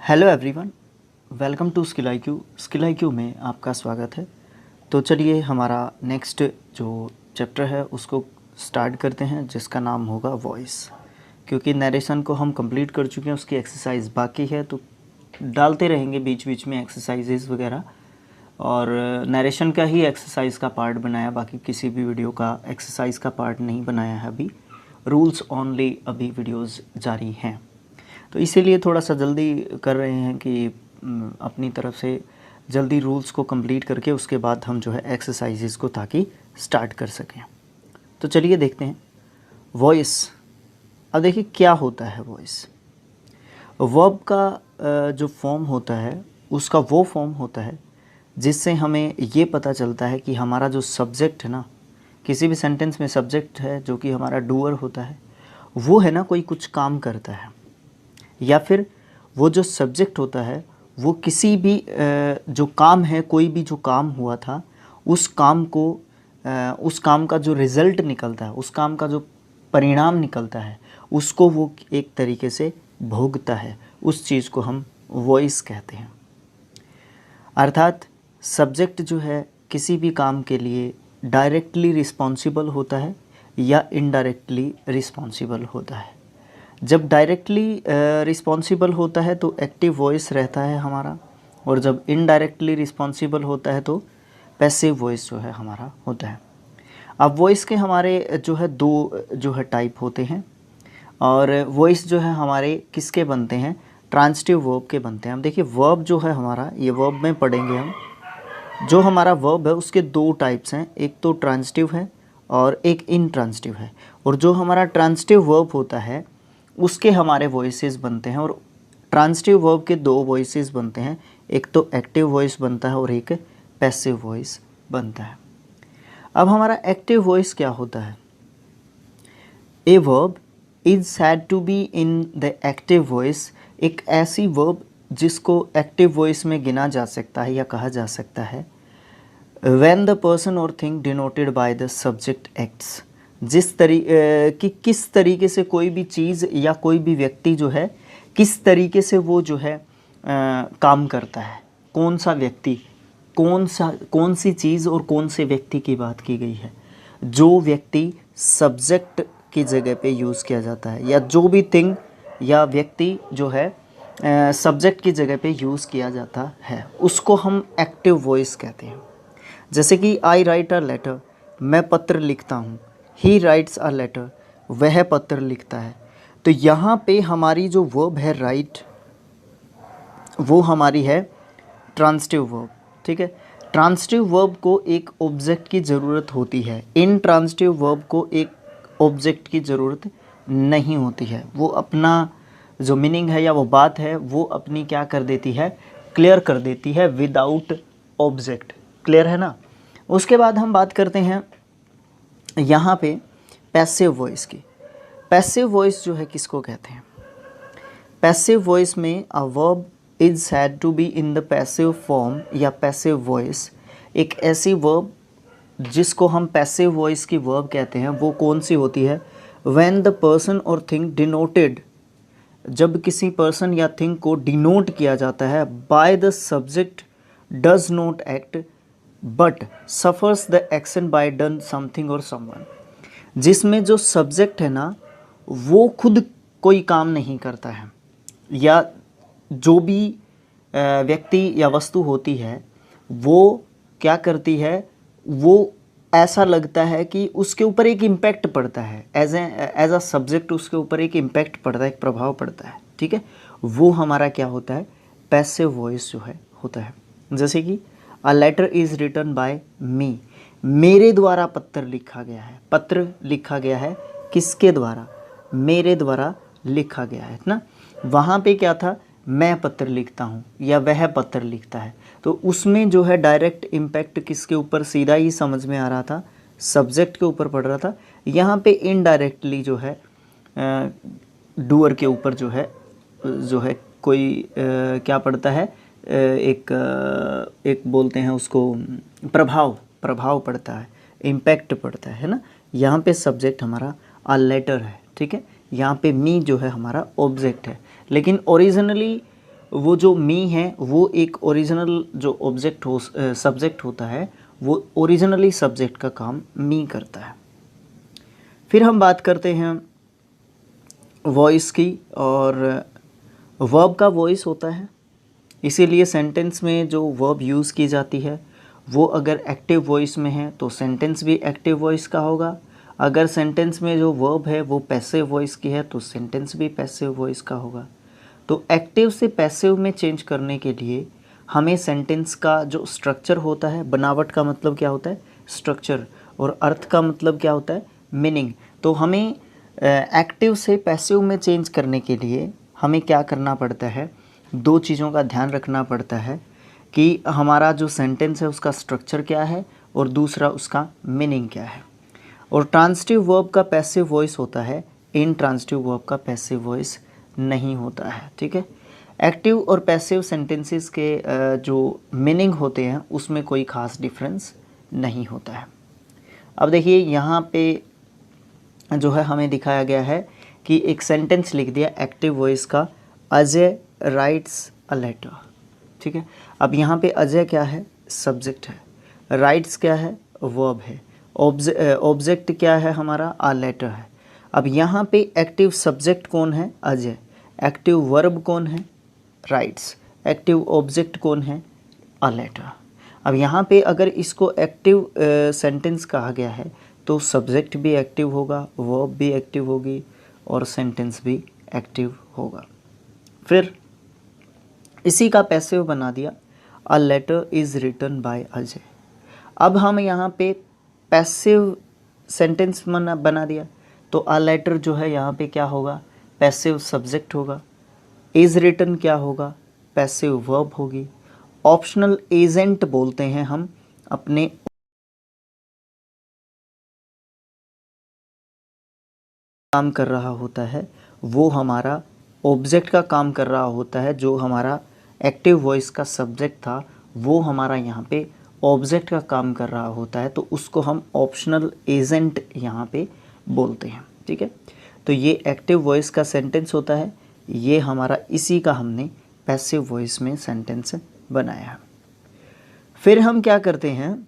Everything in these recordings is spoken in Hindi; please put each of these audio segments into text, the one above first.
Hello everyone, welcome to skill I Q में आपका स्वागत है। तो चलिए हमारा नेक्स्ट जो चैप्टर है उसको स्टार्ट करते हैं, जिसका नाम होगा वॉइस। क्योंकि नरेशन को हम कंप्लीट कर चुके हैं, उसकी एक्सरसाइज बाकी है, तो डालते रहेंगे बीच बीच में एक्सरसाइजेज वगैरह। और नरेशन का ही एक्सरसाइज का पार्ट बनाया, बाकी किसी भी वीडियो का एक्सरसाइज का पार्ट नहीं बनाया है अभी। रूल्स ओनली अभी वीडियोज़ जारी हैं, तो इसीलिए थोड़ा सा जल्दी कर रहे हैं कि अपनी तरफ से जल्दी रूल्स को कंप्लीट करके उसके बाद हम जो है एक्सरसाइजेस को ताकि स्टार्ट कर सकें। तो चलिए देखते हैं वॉइस। अब देखिए क्या होता है वॉइस। वर्ब का जो फॉर्म होता है उसका वो फॉर्म होता है जिससे हमें ये पता चलता है कि हमारा जो सब्जेक्ट है ना, किसी भी सेंटेंस में सब्जेक्ट है जो कि हमारा डूअर होता है, वो है ना कोई कुछ काम करता है, या फिर वो जो सब्जेक्ट होता है वो किसी भी जो काम है, कोई भी जो काम हुआ था उस काम को उस काम का जो रिज़ल्ट निकलता है, उस काम का जो परिणाम निकलता है, उसको वो एक तरीके से भोगता है। उस चीज़ को हम वॉइस कहते हैं। अर्थात सब्जेक्ट जो है किसी भी काम के लिए डायरेक्टली रिस्पॉन्सिबल होता है या इनडायरेक्टली रिस्पॉन्सिबल होता है। जब डायरेक्टली रिस्पॉन्सिबल होता है तो एक्टिव वॉइस रहता है हमारा, और जब इनडायरेक्टली रिस्पॉन्सिबल होता है तो पैसिव वॉइस जो है हमारा होता है। अब वॉइस के हमारे जो है दो जो है टाइप होते हैं, और वॉइस जो है हमारे किसके बनते हैं, ट्रांजिटिव वर्ब के बनते हैं। अब देखिए वर्ब जो है हमारा, ये वर्ब में पढ़ेंगे हम। जो हमारा वर्ब है उसके दो टाइप्स हैं, एक तो ट्रांजिटिव है और एक इनट्रांजिटिव है। और जो हमारा ट्रांजिटिव वर्ब होता है उसके हमारे वॉइसेस बनते हैं, और ट्रांजिटिव वर्ब के दो वॉइसेस बनते हैं, एक तो एक्टिव वॉइस बनता है और एक पैसिव वॉइस बनता है। अब हमारा एक्टिव वॉइस क्या होता है। A verb is said to be in the active voice, एक ऐसी वर्ब जिसको एक्टिव वॉइस में गिना जा सकता है या कहा जा सकता है, व्हेन द पर्सन और thing denoted by the subject acts, किस तरीके से कोई भी चीज़ या कोई भी व्यक्ति जो है किस तरीके से वो जो है काम करता है। कौन सा व्यक्ति, कौन सी चीज़ और कौन से व्यक्ति की बात की गई है। जो व्यक्ति सब्जेक्ट की जगह पे यूज़ किया जाता है, या जो भी थिंग या व्यक्ति जो है सब्जेक्ट की जगह पे यूज़ किया जाता है, उसको हम एक्टिव वॉइस कहते हैं। जैसे कि आई राइट अ लेटर, मैं पत्र लिखता हूँ। ही राइट्स अ लेटर, वह पत्र लिखता है। तो यहाँ पे हमारी जो वर्ब है राइट, वो हमारी है ट्रांजिटिव वर्ब। ठीक है, ट्रांजिटिव वर्ब को एक ऑब्जेक्ट की ज़रूरत होती है, इन ट्रांजिटिव वर्ब को एक ऑब्जेक्ट की ज़रूरत नहीं होती है। वो अपना जो मीनिंग है या वो बात है वो अपनी क्या कर देती है, क्लियर कर देती है विदाउट ऑब्जेक्ट। क्लियर है ना। उसके बाद हम बात करते हैं यहाँ पे पैसिव वॉइस की। पैसिव वॉइस जो है किसको कहते हैं। पैसिव वॉइस में a verb is said to be in the passive form या पैसिव वॉइस, एक ऐसी वर्ब जिसको हम पैसिव वॉइस की वर्ब कहते हैं, वो कौन सी होती है, व्हेन द पर्सन और थिंग डिनोटेड, जब किसी पर्सन या थिंग को डिनोट किया जाता है by the subject does not act but suffers the action by done something और समवन, जिसमें जो सब्जेक्ट है ना वो खुद कोई काम नहीं करता है, या जो भी व्यक्ति या वस्तु होती है वो क्या करती है, वो ऐसा लगता है कि उसके ऊपर एक इम्पैक्ट पड़ता है, एज अ सब्जेक्ट उसके ऊपर एक इम्पैक्ट पड़ता है, एक प्रभाव पड़ता है। ठीक है, वो हमारा क्या होता है, पैसिव वॉइस जो है होता है। जैसे कि a letter is written by me, मेरे द्वारा पत्र लिखा गया है। पत्र लिखा गया है किसके द्वारा, मेरे द्वारा लिखा गया है ना। वहाँ पे क्या था, मैं पत्र लिखता हूँ या वह पत्र लिखता है, तो उसमें जो है डायरेक्ट इम्पैक्ट किसके ऊपर सीधा ही समझ में आ रहा था, सब्जेक्ट के ऊपर पड़ रहा था। यहाँ पे इनडायरेक्टली जो है डूअर के ऊपर जो है कोई क्या पड़ता है, एक बोलते हैं उसको प्रभाव पड़ता है, इम्पैक्ट पड़ता है ना। यहाँ पे सब्जेक्ट हमारा अ लेटर है। ठीक है, यहाँ पे मी जो है हमारा ऑब्जेक्ट है, लेकिन ओरिजिनली वो जो मी है वो एक ओरिजिनल जो ऑब्जेक्ट हो सब्जेक्ट होता है, वो ओरिजिनली सब्जेक्ट का काम मी करता है। फिर हम बात करते हैं वॉइस की, और वर्ब का वॉइस होता है, इसीलिए सेंटेंस में जो वर्ब यूज़ की जाती है वो अगर एक्टिव वॉइस में है तो सेंटेंस भी एक्टिव वॉइस का होगा। अगर सेंटेंस में जो वर्ब है वो पैसिव वॉइस की है तो सेंटेंस भी पैसिव वॉइस का होगा। तो एक्टिव से पैसिव में चेंज करने के लिए हमें सेंटेंस का जो स्ट्रक्चर होता है, बनावट का मतलब क्या होता है स्ट्रक्चर, और अर्थ का मतलब क्या होता है मीनिंग। तो हमें एक्टिव से पैसिव में चेंज करने के लिए हमें क्या करना पड़ता है, दो चीज़ों का ध्यान रखना पड़ता है कि हमारा जो सेंटेंस है उसका स्ट्रक्चर क्या है और दूसरा उसका मीनिंग क्या है। और ट्रांसिटिव वर्ब का पैसिव वॉइस होता है, इनट्रांसिटिव वर्ब का पैसिव वॉइस नहीं होता है। ठीक है, एक्टिव और पैसिव सेंटेंसेस के जो मीनिंग होते हैं उसमें कोई ख़ास डिफरेंस नहीं होता है। अब देखिए यहाँ पे जो है हमें दिखाया गया है कि एक सेंटेंस लिख दिया एक्टिव वॉइस का, अजय राइट्स अ लेटर। ठीक है, अब यहाँ पे अजय क्या है सब्जेक्ट है, राइट्स क्या है वर्ब है, ऑब्जेक्ट क्या है हमारा अ लेटर है। अब यहाँ पे एक्टिव सब्जेक्ट कौन है अजय, एक्टिव वर्ब कौन है राइट्स, एक्टिव ऑब्जेक्ट कौन है अ लेटर। अब यहाँ पे अगर इसको एक्टिव सेंटेंस कहा गया है तो सब्जेक्ट भी एक्टिव होगा, वर्ब भी एक्टिव होगी और सेंटेंस भी एक्टिव होगा। फिर इसी का पैसिव बना दिया, a letter is written by Ajay. अब हम यहाँ पे पैसिव सेंटेंस बना दिया तो अ लेटर जो है यहाँ पे क्या होगा पैसिव सब्जेक्ट होगा, इज़ रिटन क्या होगा पैसिव वर्ब होगी, ऑप्शनल एजेंट बोलते हैं हम अपने काम कर रहा होता है, वो हमारा ऑब्जेक्ट का काम कर रहा होता है। जो हमारा एक्टिव वॉइस का सब्जेक्ट था वो हमारा यहाँ पे ऑब्जेक्ट का काम कर रहा होता है, तो उसको हम ऑप्शनल एजेंट यहाँ पे बोलते हैं। ठीक है, तो ये एक्टिव वॉइस का सेंटेंस होता है, ये हमारा इसी का हमने पैसिव वॉइस में सेंटेंस बनाया है। फिर हम क्या करते हैं,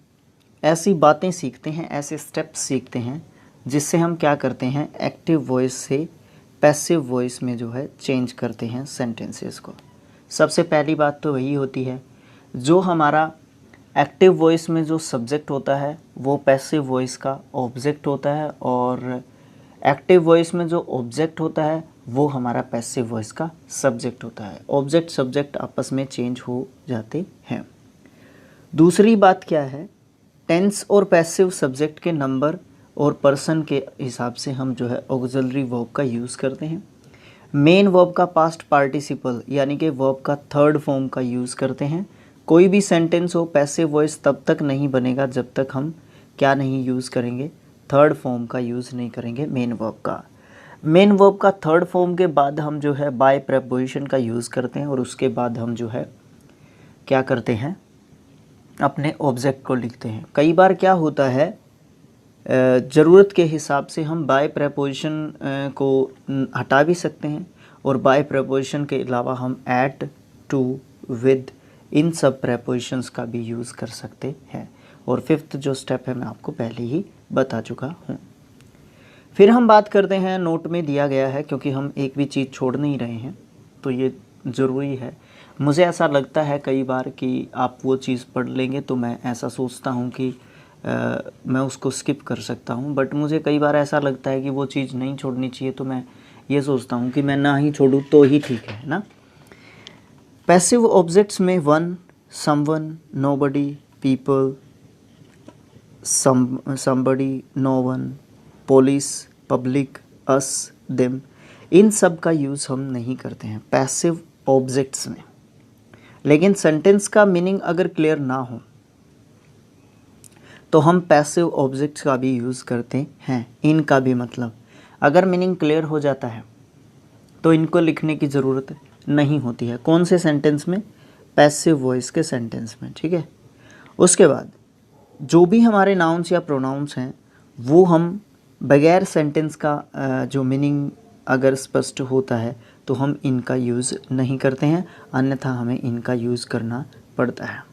ऐसी बातें सीखते हैं, ऐसे स्टेप्स सीखते हैं जिससे हम क्या करते हैं एक्टिव वॉइस से पैसिव वॉइस में जो है चेंज करते हैं सेंटेंसेस को। सबसे पहली बात तो वही होती है, जो हमारा एक्टिव वॉइस में जो सब्जेक्ट होता है वो पैसिव वॉइस का ऑब्जेक्ट होता है, और एक्टिव वॉइस में जो ऑब्जेक्ट होता है वो हमारा पैसिव वॉइस का सब्जेक्ट होता है। ऑब्जेक्ट सब्जेक्ट आपस में चेंज हो जाते हैं। दूसरी बात क्या है, टेंस और पैसिव सब्जेक्ट के नंबर और पर्सन के हिसाब से हम जो है ऑक्सिलरी वर्ब का यूज़ करते हैं। मेन वर्ब का पास्ट पार्टिसिपल यानी कि वर्ब का थर्ड फॉर्म का यूज़ करते हैं। कोई भी सेंटेंस हो पैसिव वॉइस तब तक नहीं बनेगा जब तक हम क्या नहीं यूज़ करेंगे, थर्ड फॉर्म का यूज़ नहीं करेंगे मेन वर्ब का। मेन वर्ब का थर्ड फॉर्म के बाद हम जो है बाय प्रेपोजिशन का यूज़ करते हैं, और उसके बाद हम जो है क्या करते हैं अपने ऑब्जेक्ट को लिखते हैं। कई बार क्या होता है ज़रूरत के हिसाब से हम बाय प्रेपोजिशन को हटा भी सकते हैं, और बाय प्रेपोजिशन के अलावा हम एट, टू, विद इन सब प्रेपोजिशंस का भी यूज़ कर सकते हैं। और फिफ्थ जो स्टेप है मैं आपको पहले ही बता चुका हूँ। फिर हम बात करते हैं, नोट में दिया गया है क्योंकि हम एक भी चीज़ छोड़ नहीं रहे हैं तो ये ज़रूरी है। मुझे ऐसा लगता है कई बार कि आप वो चीज़ पढ़ लेंगे तो मैं ऐसा सोचता हूँ कि मैं उसको स्किप कर सकता हूँ, बट मुझे कई बार ऐसा लगता है कि वो चीज़ नहीं छोड़नी चाहिए, तो मैं ये सोचता हूँ कि मैं ना ही छोड़ूँ तो ही ठीक है ना। पैसिव ऑब्जेक्ट्स में one, someone, nobody, people, somebody, no one, police, public, us, them, इन सब का यूज़ हम नहीं करते हैं पैसिव ऑब्जेक्ट्स में। लेकिन सेंटेंस का मीनिंग अगर क्लियर ना हो तो हम पैसिव ऑब्जेक्ट्स का भी यूज़ करते हैं। इनका भी मतलब अगर मीनिंग क्लियर हो जाता है तो इनको लिखने की ज़रूरत नहीं होती है। कौन से सेंटेंस में, पैसिव वॉइस के सेंटेंस में। ठीक है, उसके बाद जो भी हमारे नाउन्स या प्रोनाउंस हैं वो हम बगैर सेंटेंस का जो मीनिंग अगर स्पष्ट होता है तो हम इनका यूज़ नहीं करते हैं, अन्यथा हमें इनका यूज़ करना पड़ता है।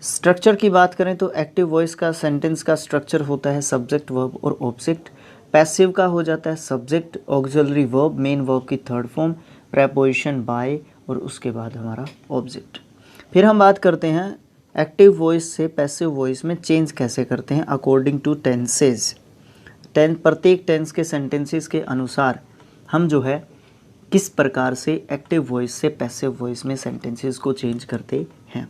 स्ट्रक्चर की बात करें तो एक्टिव वॉइस का सेंटेंस का स्ट्रक्चर होता है सब्जेक्ट, वर्ब और ऑब्जेक्ट। पैसिव का हो जाता है subject, auxiliary verb, main verb की थर्ड फॉर्म, प्रेपोजिशन बाय और उसके बाद हमारा ऑब्जेक्ट। फिर हम बात करते हैं एक्टिव वॉइस से पैसिव वॉइस में चेंज कैसे करते हैं अकॉर्डिंग टू टेंसेज। प्रत्येक टेंस के सेंटेंसेस के अनुसार हम जो है किस प्रकार से एक्टिव वॉइस से पैसिव वॉइस में सेंटेंसेस को चेंज करते हैं।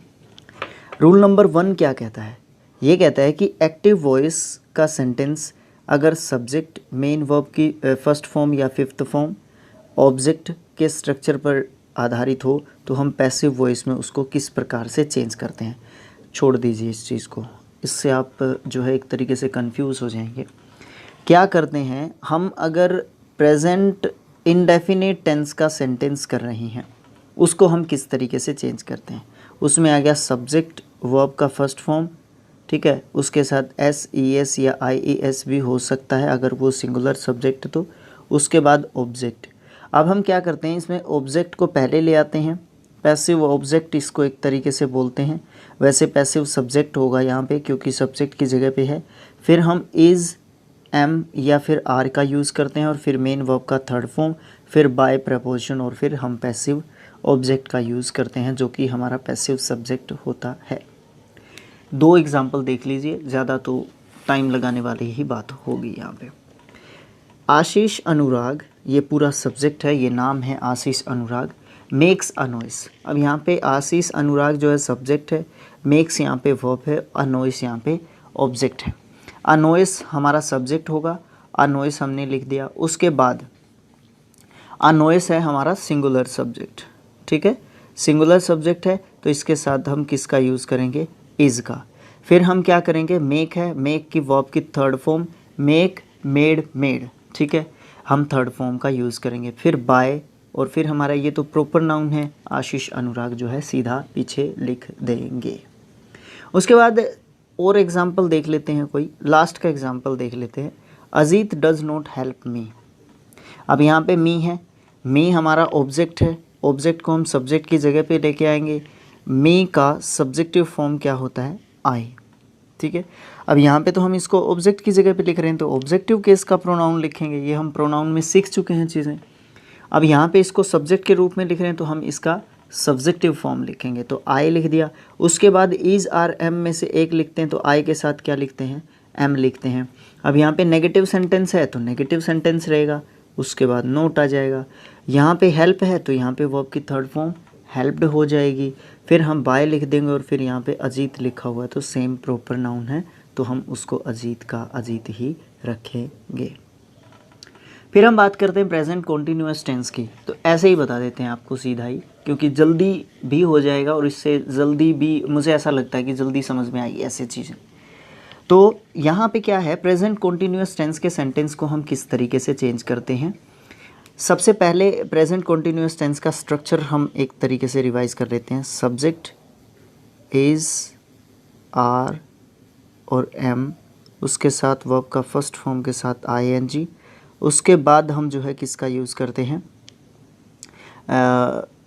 रूल नंबर 1 क्या कहता है? ये कहता है कि एक्टिव वॉइस का सेंटेंस अगर सब्जेक्ट, मेन वर्ब की फर्स्ट फॉर्म या फिफ्थ फॉर्म, ऑब्जेक्ट के स्ट्रक्चर पर आधारित हो तो हम पैसिव वॉइस में उसको किस प्रकार से चेंज करते हैं। छोड़ दीजिए इस चीज़ को, इससे आप जो है एक तरीके से कंफ्यूज हो जाएंगे। क्या करते हैं हम, अगर प्रेजेंट इंडेफिनिट टेंस का सेंटेंस कर रहे हैं उसको हम किस तरीके से चेंज करते हैं। उसमें आ गया सब्जेक्ट, वर्ब का फर्स्ट फॉर्म, ठीक है, उसके साथ एस ई एस या आई ई एस भी हो सकता है अगर वो सिंगुलर सब्जेक्ट तो, उसके बाद ऑब्जेक्ट। अब हम क्या करते हैं, इसमें ऑब्जेक्ट को पहले ले आते हैं, पैसिव ऑब्जेक्ट इसको एक तरीके से बोलते हैं। वैसे पैसिव सब्जेक्ट होगा यहाँ पे क्योंकि सब्जेक्ट की जगह पे है। फिर हम इज़, एम या फिर आर का यूज़ करते हैं और फिर मेन वर्ब का थर्ड फॉर्म, फिर बाय प्रपोजिशन और फिर हम पैसिव ऑब्जेक्ट का यूज़ करते हैं जो कि हमारा पैसिव सब्जेक्ट होता है। 2 एग्जाम्पल देख लीजिए, ज़्यादा तो टाइम लगाने वाली ही बात होगी यहाँ पे। आशीष अनुराग, ये पूरा सब्जेक्ट है, ये नाम है आशीष अनुराग। मेक्स अ नॉइस, अब यहाँ पे आशीष अनुराग जो है सब्जेक्ट है, मेक्स यहाँ पे वर्ब है, अ नॉइस यहाँ पे ऑब्जेक्ट है। अ नॉइस हमारा सब्जेक्ट होगा, अ नॉइस हमने लिख दिया। उसके बाद अ नॉइस है हमारा सिंगुलर सब्जेक्ट, ठीक है, सिंगुलर सब्जेक्ट है तो इसके साथ हम किसका यूज़ करेंगे, इज़ का। फिर हम क्या करेंगे, मेक है, मेक की वर्ब की third form, make, made, made, ठीक है, हम थर्ड फॉर्म का यूज़ करेंगे। फिर बाय और फिर हमारा ये तो प्रॉपर नाउन है, आशीष अनुराग जो है सीधा पीछे लिख देंगे। उसके बाद और एग्जाम्पल देख लेते हैं, कोई लास्ट का एग्जाम्पल देख लेते हैं। Ajit does not help me, अब यहाँ पे मी है, मी हमारा ऑब्जेक्ट है, ऑब्जेक्ट को हम सब्जेक्ट की जगह पे लेके आएंगे। मी का सब्जेक्टिव फॉर्म क्या होता है, आई, ठीक है। अब यहाँ पे तो हम इसको ऑब्जेक्ट की जगह पे लिख रहे हैं तो ऑब्जेक्टिव केस का प्रोनाउन लिखेंगे, ये हम प्रोनाउन में सीख चुके हैं चीज़ें। अब यहाँ पे इसको सब्जेक्ट के रूप में लिख रहे हैं तो हम इसका सब्जेक्टिव फॉर्म लिखेंगे, तो आई लिख दिया। उसके बाद इज़, आर, एम में से एक लिखते हैं तो आई के साथ क्या लिखते हैं, एम लिखते हैं। अब यहाँ पे नेगेटिव सेंटेंस है तो नेगेटिव सेंटेंस रहेगा, उसके बाद नोट आ जाएगा। यहाँ पे हेल्प है तो यहाँ पे वर्ब की थर्ड फॉर्म हेल्प्ड हो जाएगी। फिर हम बाय लिख देंगे और फिर यहाँ पे अजीत लिखा हुआ है तो सेम प्रॉपर नाउन है तो हम उसको अजीत का अजीत ही रखेंगे। फिर हम बात करते हैं प्रेजेंट कॉन्टीन्यूअस टेंस की, तो ऐसे ही बता देते हैं आपको सीधा ही, क्योंकि जल्दी भी हो जाएगा और इससे जल्दी भी मुझे ऐसा लगता है कि जल्दी समझ में आई ऐसी चीज़ें। तो यहाँ पे क्या है, प्रेजेंट कॉन्टीन्यूअस टेंस के सेंटेंस को हम किस तरीके से चेंज करते हैं। सबसे पहले प्रेजेंट कॉन्टीन्यूअस टेंस का स्ट्रक्चर हम एक तरीके से रिवाइज कर लेते हैं। सब्जेक्ट, इज़, आर और एम, उसके साथ वर्ब का फर्स्ट फॉर्म के साथ आईएनजी, उसके बाद हम जो है किसका यूज़ करते हैं,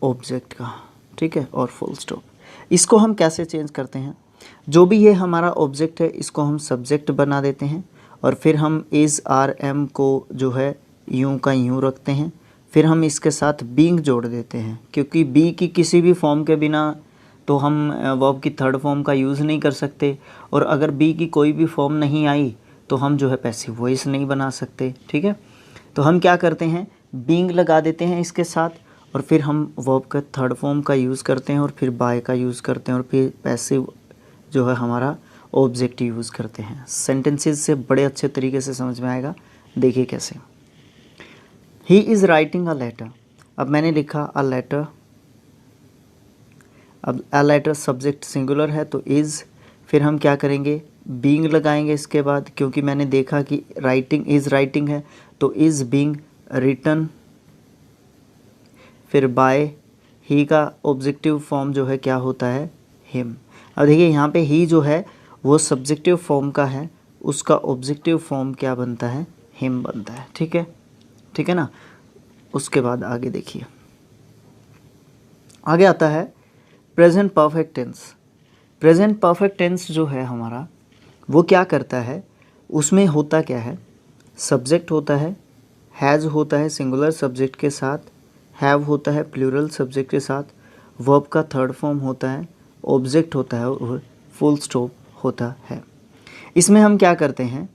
ऑब्जेक्ट का, ठीक है, और फुल स्टॉप। इसको हम कैसे चेंज करते हैं, जो भी ये हमारा ऑब्जेक्ट है इसको हम सब्जेक्ट बना देते हैं और फिर हम इज़, आर, एम को जो है यूं का यूं रखते हैं। फिर हम इसके साथ बीइंग जोड़ देते हैं, क्योंकि बी की किसी भी फॉर्म के बिना तो हम वर्ब की थर्ड फॉर्म का यूज़ नहीं कर सकते, और अगर बी की कोई भी फॉर्म नहीं आई तो हम जो है पैसिव वॉइस नहीं बना सकते, ठीक है। तो हम क्या करते हैं, बीइंग लगा देते हैं इसके साथ और फिर हम वर्ब का थर्ड फॉर्म का यूज़ करते हैं और फिर बाय का यूज़ करते हैं और फिर पैसिव जो है हमारा ऑब्जेक्ट यूज़ करते हैं। सेंटेंसेस से बड़े अच्छे तरीके से समझ में आएगा, देखिए कैसे। He is writing a letter, अब मैंने लिखा अ लेटर, अब अ लेटर सब्जेक्ट सिंगुलर है तो इज़, फिर हम क्या करेंगे, बीइंग लगाएंगे इसके बाद, क्योंकि मैंने देखा कि राइटिंग इज़ राइटिंग है तो इज़ बीइंग रिटन। फिर बाय, ही का ऑब्जेक्टिव फॉर्म जो है क्या होता है, हिम। अब देखिए यहाँ पे ही जो है वो सब्जेक्टिव फॉर्म का है, उसका ऑब्जेक्टिव फॉर्म क्या बनता है, हिम बनता है, ठीक है, ठीक है ना। उसके बाद आगे देखिए, आगे आता है present perfect tense. Present perfect tense जो है हमारा, वो क्या करता है, उसमें होता क्या है, सब्जेक्ट होता है, हैज़ होता है सिंगुलर सब्जेक्ट के साथ, हैव होता है प्लूरल सब्जेक्ट के साथ, वर्ब का थर्ड फॉर्म होता है, ऑब्जेक्ट होता है और फुल स्टॉप होता है। इसमें हम क्या करते हैं,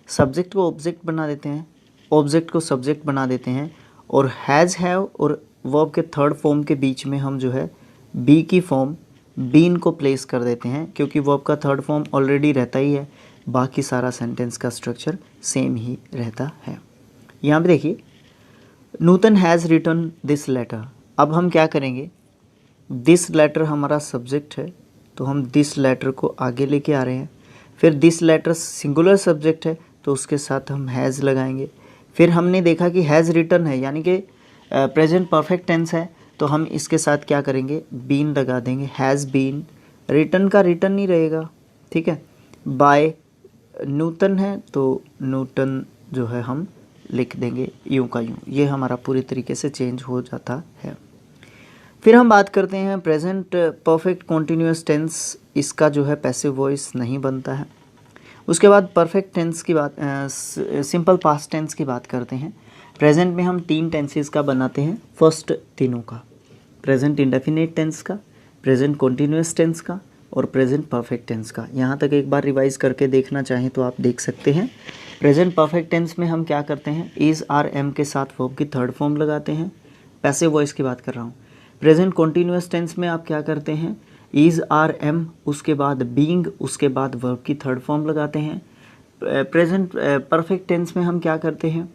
सब्जेक्ट को ऑब्जेक्ट बना देते हैं, ऑब्जेक्ट को सब्जेक्ट बना देते हैं, और हैज़ हैव और वर्ब के थर्ड फॉर्म के बीच में हम जो है बी की फॉर्म बीन को प्लेस कर देते हैं, क्योंकि वर्ब का थर्ड फॉर्म ऑलरेडी रहता ही है, बाकी सारा सेंटेंस का स्ट्रक्चर सेम ही रहता है। यहाँ पे देखिए, नूतन हैज़ रिटन दिस लेटर। अब हम क्या करेंगे, दिस लेटर हमारा सब्जेक्ट है, तो हम दिस लेटर को आगे लेके आ रहे हैं। फिर दिस लेटर सिंगुलर सब्जेक्ट है, तो उसके साथ हम हैज़ लगाएंगे। फिर हमने देखा कि हैज़ रिटन है, यानी कि प्रेजेंट परफेक्ट टेंस है, तो हम इसके साथ क्या करेंगे, बीन लगा देंगे, हैज़ बीन। रिटन का रिटन नहीं रहेगा, ठीक है। बाय नूतन है, तो नूटन जो है हम लिख देंगे यूं का यूं। ये हमारा पूरी तरीके से चेंज हो जाता है। फिर हम बात करते हैं प्रेजेंट परफेक्ट कॉन्टिन्यूअस टेंस। इसका जो है पैसिव वॉइस नहीं बनता है। उसके बाद परफेक्ट टेंस की बात, सिंपल पास्ट टेंस की बात करते हैं। प्रेजेंट में हम 3 टेंसेस का बनाते हैं। फर्स्ट तीनों का, प्रेजेंट इंडेफिनिट टेंस का, प्रेजेंट कॉन्टिन्यूअस टेंस का और प्रेजेंट परफेक्ट टेंस का। यहाँ तक एक बार रिवाइज करके देखना चाहें तो आप देख सकते हैं। प्रेजेंट परफेक्ट टेंस में हम क्या करते हैं, इज़ आर एम के साथ वर्ब की थर्ड फॉर्म लगाते हैं, पैसिव वॉइस की बात कर रहा हूँ। प्रेजेंट कॉन्टिन्यूअस टेंस में आप क्या करते हैं, इज़ आर एम, उसके बाद बीइंग, उसके बाद वर्ब की थर्ड फॉर्म लगाते हैं। प्रेजेंट परफेक्ट टेंस में हम क्या करते हैं,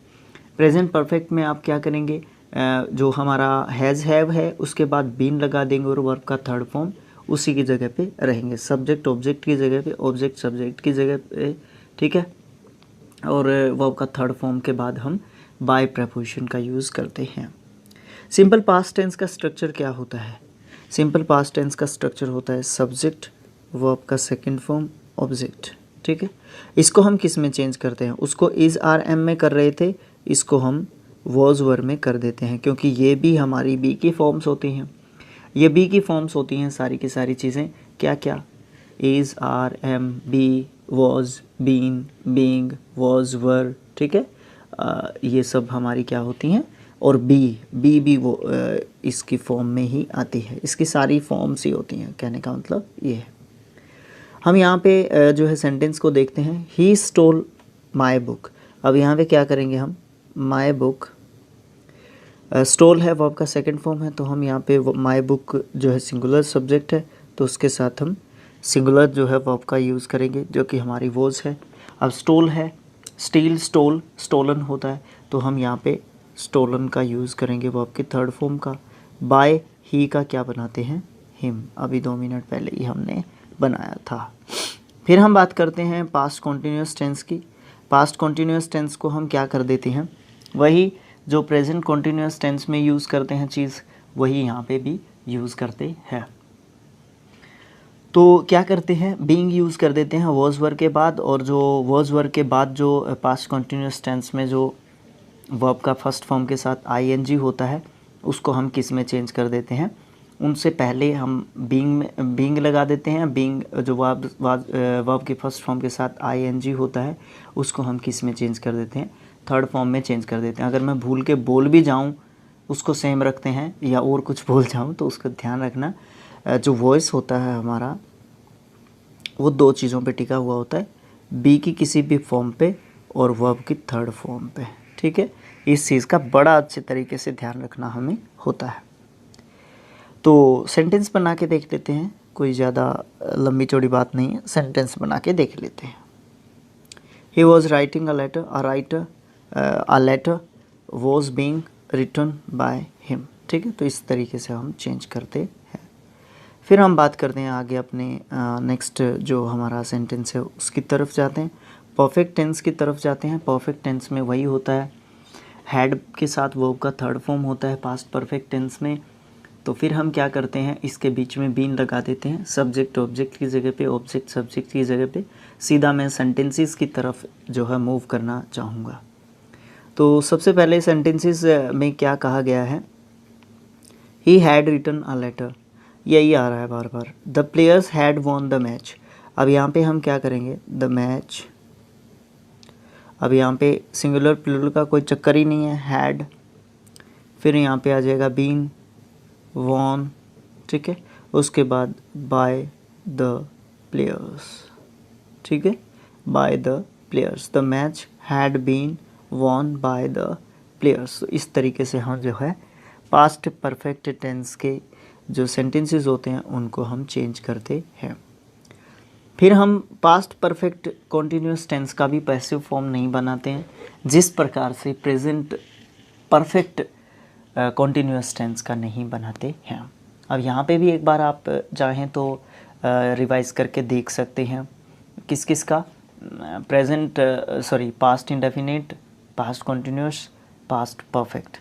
प्रेजेंट परफेक्ट में आप क्या करेंगे, जो हमारा हैज़ हैव है उसके बाद बीन लगा देंगे और वर्ब का थर्ड फॉर्म उसी की जगह पे रहेंगे, सब्जेक्ट ऑब्जेक्ट की जगह पे, ऑब्जेक्ट सब्जेक्ट की जगह पे, ठीक है। और वर्ब का थर्ड फॉर्म के बाद हम बाय प्रेपोजिशन का यूज़ करते हैं। सिंपल पास्ट टेंस का स्ट्रक्चर क्या होता है, सिंपल पास्ट टेंस का स्ट्रक्चर होता है सब्जेक्ट, वर्ब का सेकंड फॉर्म, ऑब्जेक्ट, ठीक है। इसको हम किस में चेंज करते हैं, उसको इज़ आर एम में कर रहे थे, इसको हम वॉज वर में कर देते हैं, क्योंकि ये भी हमारी बी की फॉर्म्स होती हैं। ये बी की फॉर्म्स होती हैं सारी की सारी चीज़ें, क्या क्या, is are am be was been being was were, ठीक है। ये सब हमारी क्या होती हैं, और बी भी वो इसकी फॉर्म में ही आती है, इसकी सारी फॉर्म्स ही होती हैं, कहने का मतलब ये है। हम यहाँ पे जो है सेंटेंस को देखते हैं, ही स्टोल माई बुक। अब यहाँ पे क्या करेंगे हम, माई बुक, स्टोल है वर्ब का सेकंड फॉर्म है, तो हम यहाँ पे माई बुक जो है सिंगुलर सब्जेक्ट है, तो उसके साथ हम सिंगुलर जो है वर्ब का यूज़ करेंगे, जो कि हमारी वॉज है। अब स्टोल है, स्टील, स्टोल, स्टोलन होता है, तो हम यहाँ पे स्टोलन का यूज़ करेंगे वर्ब की थर्ड फॉर्म का। बाय ही का क्या बनाते हैं, हिम, अभी 2 मिनट पहले ही हमने बनाया था। फिर हम बात करते हैं पास्ट कॉन्टिन्यूअस टेंस की। पास्ट कॉन्टिन्यूअस टेंस को हम क्या कर देते हैं, वही जो प्रेजेंट कॉन्टिन्यूअस टेंस में यूज़ करते हैं चीज़, वही यहाँ पे भी यूज़ करते हैं। तो क्या करते हैं, बीइंग यूज़ कर देते हैं वॉज वर के बाद, और जो वॉज वर के बाद जो पास्ट कॉन्टिन्यूअस टेंस में जो वर्ब का फर्स्ट फॉर्म के साथ आईएनजी होता है, उसको हम किस में चेंज कर देते हैं, उनसे पहले हम बीइंग लगा देते हैं। बीइंग जो वर्ब के फर्स्ट फॉर्म के साथ आईएनजी होता है, उसको हम किस में चेंज कर देते हैं, थर्ड फॉर्म में चेंज कर देते हैं। अगर मैं भूल के बोल भी जाऊं उसको सेम रखते हैं, या और कुछ बोल जाऊं तो उसका ध्यान रखना, जो वॉइस होता है हमारा वो 2 चीज़ों पे टिका हुआ होता है, बी की किसी भी फॉर्म पे और वर्ब की थर्ड फॉर्म पे, ठीक है। इस चीज़ का बड़ा अच्छे तरीके से ध्यान रखना हमें होता है। तो सेंटेंस बना के देख लेते हैं, कोई ज़्यादा लंबी चौड़ी बात नहीं है, सेंटेंस बना के देख लेते हैं। He was writing a letter, a letter was being written by him, ठीक है। तो इस तरीके से हम चेंज करते हैं। फिर हम बात करते हैं आगे अपने नेक्स्ट जो हमारा सेंटेंस है उसकी तरफ जाते हैं, परफेक्ट टेंस की तरफ जाते हैं। परफेक्ट टेंस में वही होता है, हैड के साथ वर्ब का थर्ड फॉर्म होता है पास्ट परफेक्ट टेंस में। तो फिर हम क्या करते हैं, इसके बीच में बीन लगा देते हैं, सब्जेक्ट ऑब्जेक्ट की जगह पे, ऑब्जेक्ट सब्जेक्ट की जगह पे। सीधा मैं सेंटेंसेस की तरफ जो है मूव करना चाहूँगा। तो सबसे पहले सेंटेंसेस में क्या कहा गया है, he had written a letter, यही आ रहा है बार बार। The players had won the match. अब यहाँ पे हम क्या करेंगे, द मैच, अब यहाँ पे सिंगुलर प्लूरल का कोई चक्कर ही नहीं है, हैड, फिर यहाँ पे आ जाएगा बीन, वॉन, ठीक है, उसके बाद बाय द प्लेयर्स, ठीक है, by the players, the match had been won by the players. इस तरीके से हम जो है पास्ट परफेक्ट टेंस के जो सेंटेंसेस होते हैं उनको हम चेंज करते हैं। फिर हम पास्ट परफेक्ट कॉन्टिन्यूस टेंस का भी पैसिव फॉर्म नहीं बनाते हैं, जिस प्रकार से प्रेजेंट परफेक्ट कॉन्टिन्यूस टेंस का नहीं बनाते हैं। अब यहाँ पे भी एक बार आप चाहें तो रिवाइज करके देख सकते हैं किस किस का, past indefinite, past continuous, past perfect.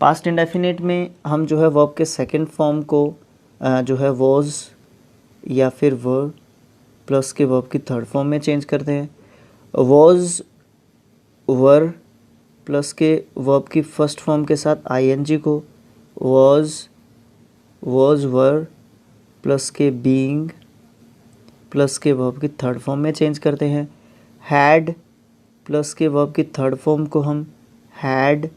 Past indefinite में हम जो है वर्ब के सेकंड फॉर्म को जो है वॉज या फिर वर प्लस के वर्ब की थर्ड फॉर्म में चेंज करते हैं। वॉज वर प्लस के वर्ब की फर्स्ट फॉर्म के साथ आईएनजी को वॉज वर प्लस के बीइंग प्लस के वर्ब की थर्ड फॉर्म में चेंज करते हैं। हैड प्लस के वर्ब की थर्ड फॉर्म को हम हैड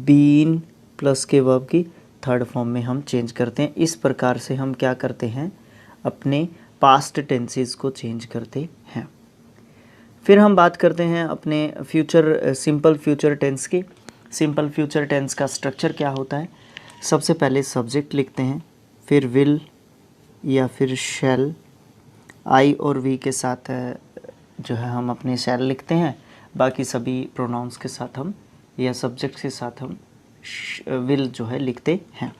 बीन प्लस के वर्ब की थर्ड फॉर्म में हम चेंज करते हैं। इस प्रकार से हम क्या करते हैं, अपने पास्ट टेंसेस को चेंज करते हैं। फिर हम बात करते हैं अपने फ्यूचर, सिंपल फ्यूचर टेंस की। सिंपल फ्यूचर टेंस का स्ट्रक्चर क्या होता है, सबसे पहले सब्जेक्ट लिखते हैं, फिर विल या फिर शैल, आई और वी के साथ जो है हम अपने शैल लिखते हैं, बाकी सभी प्रोनाउंस के साथ हम या सब्जेक्ट के साथ हम विल जो है लिखते हैं।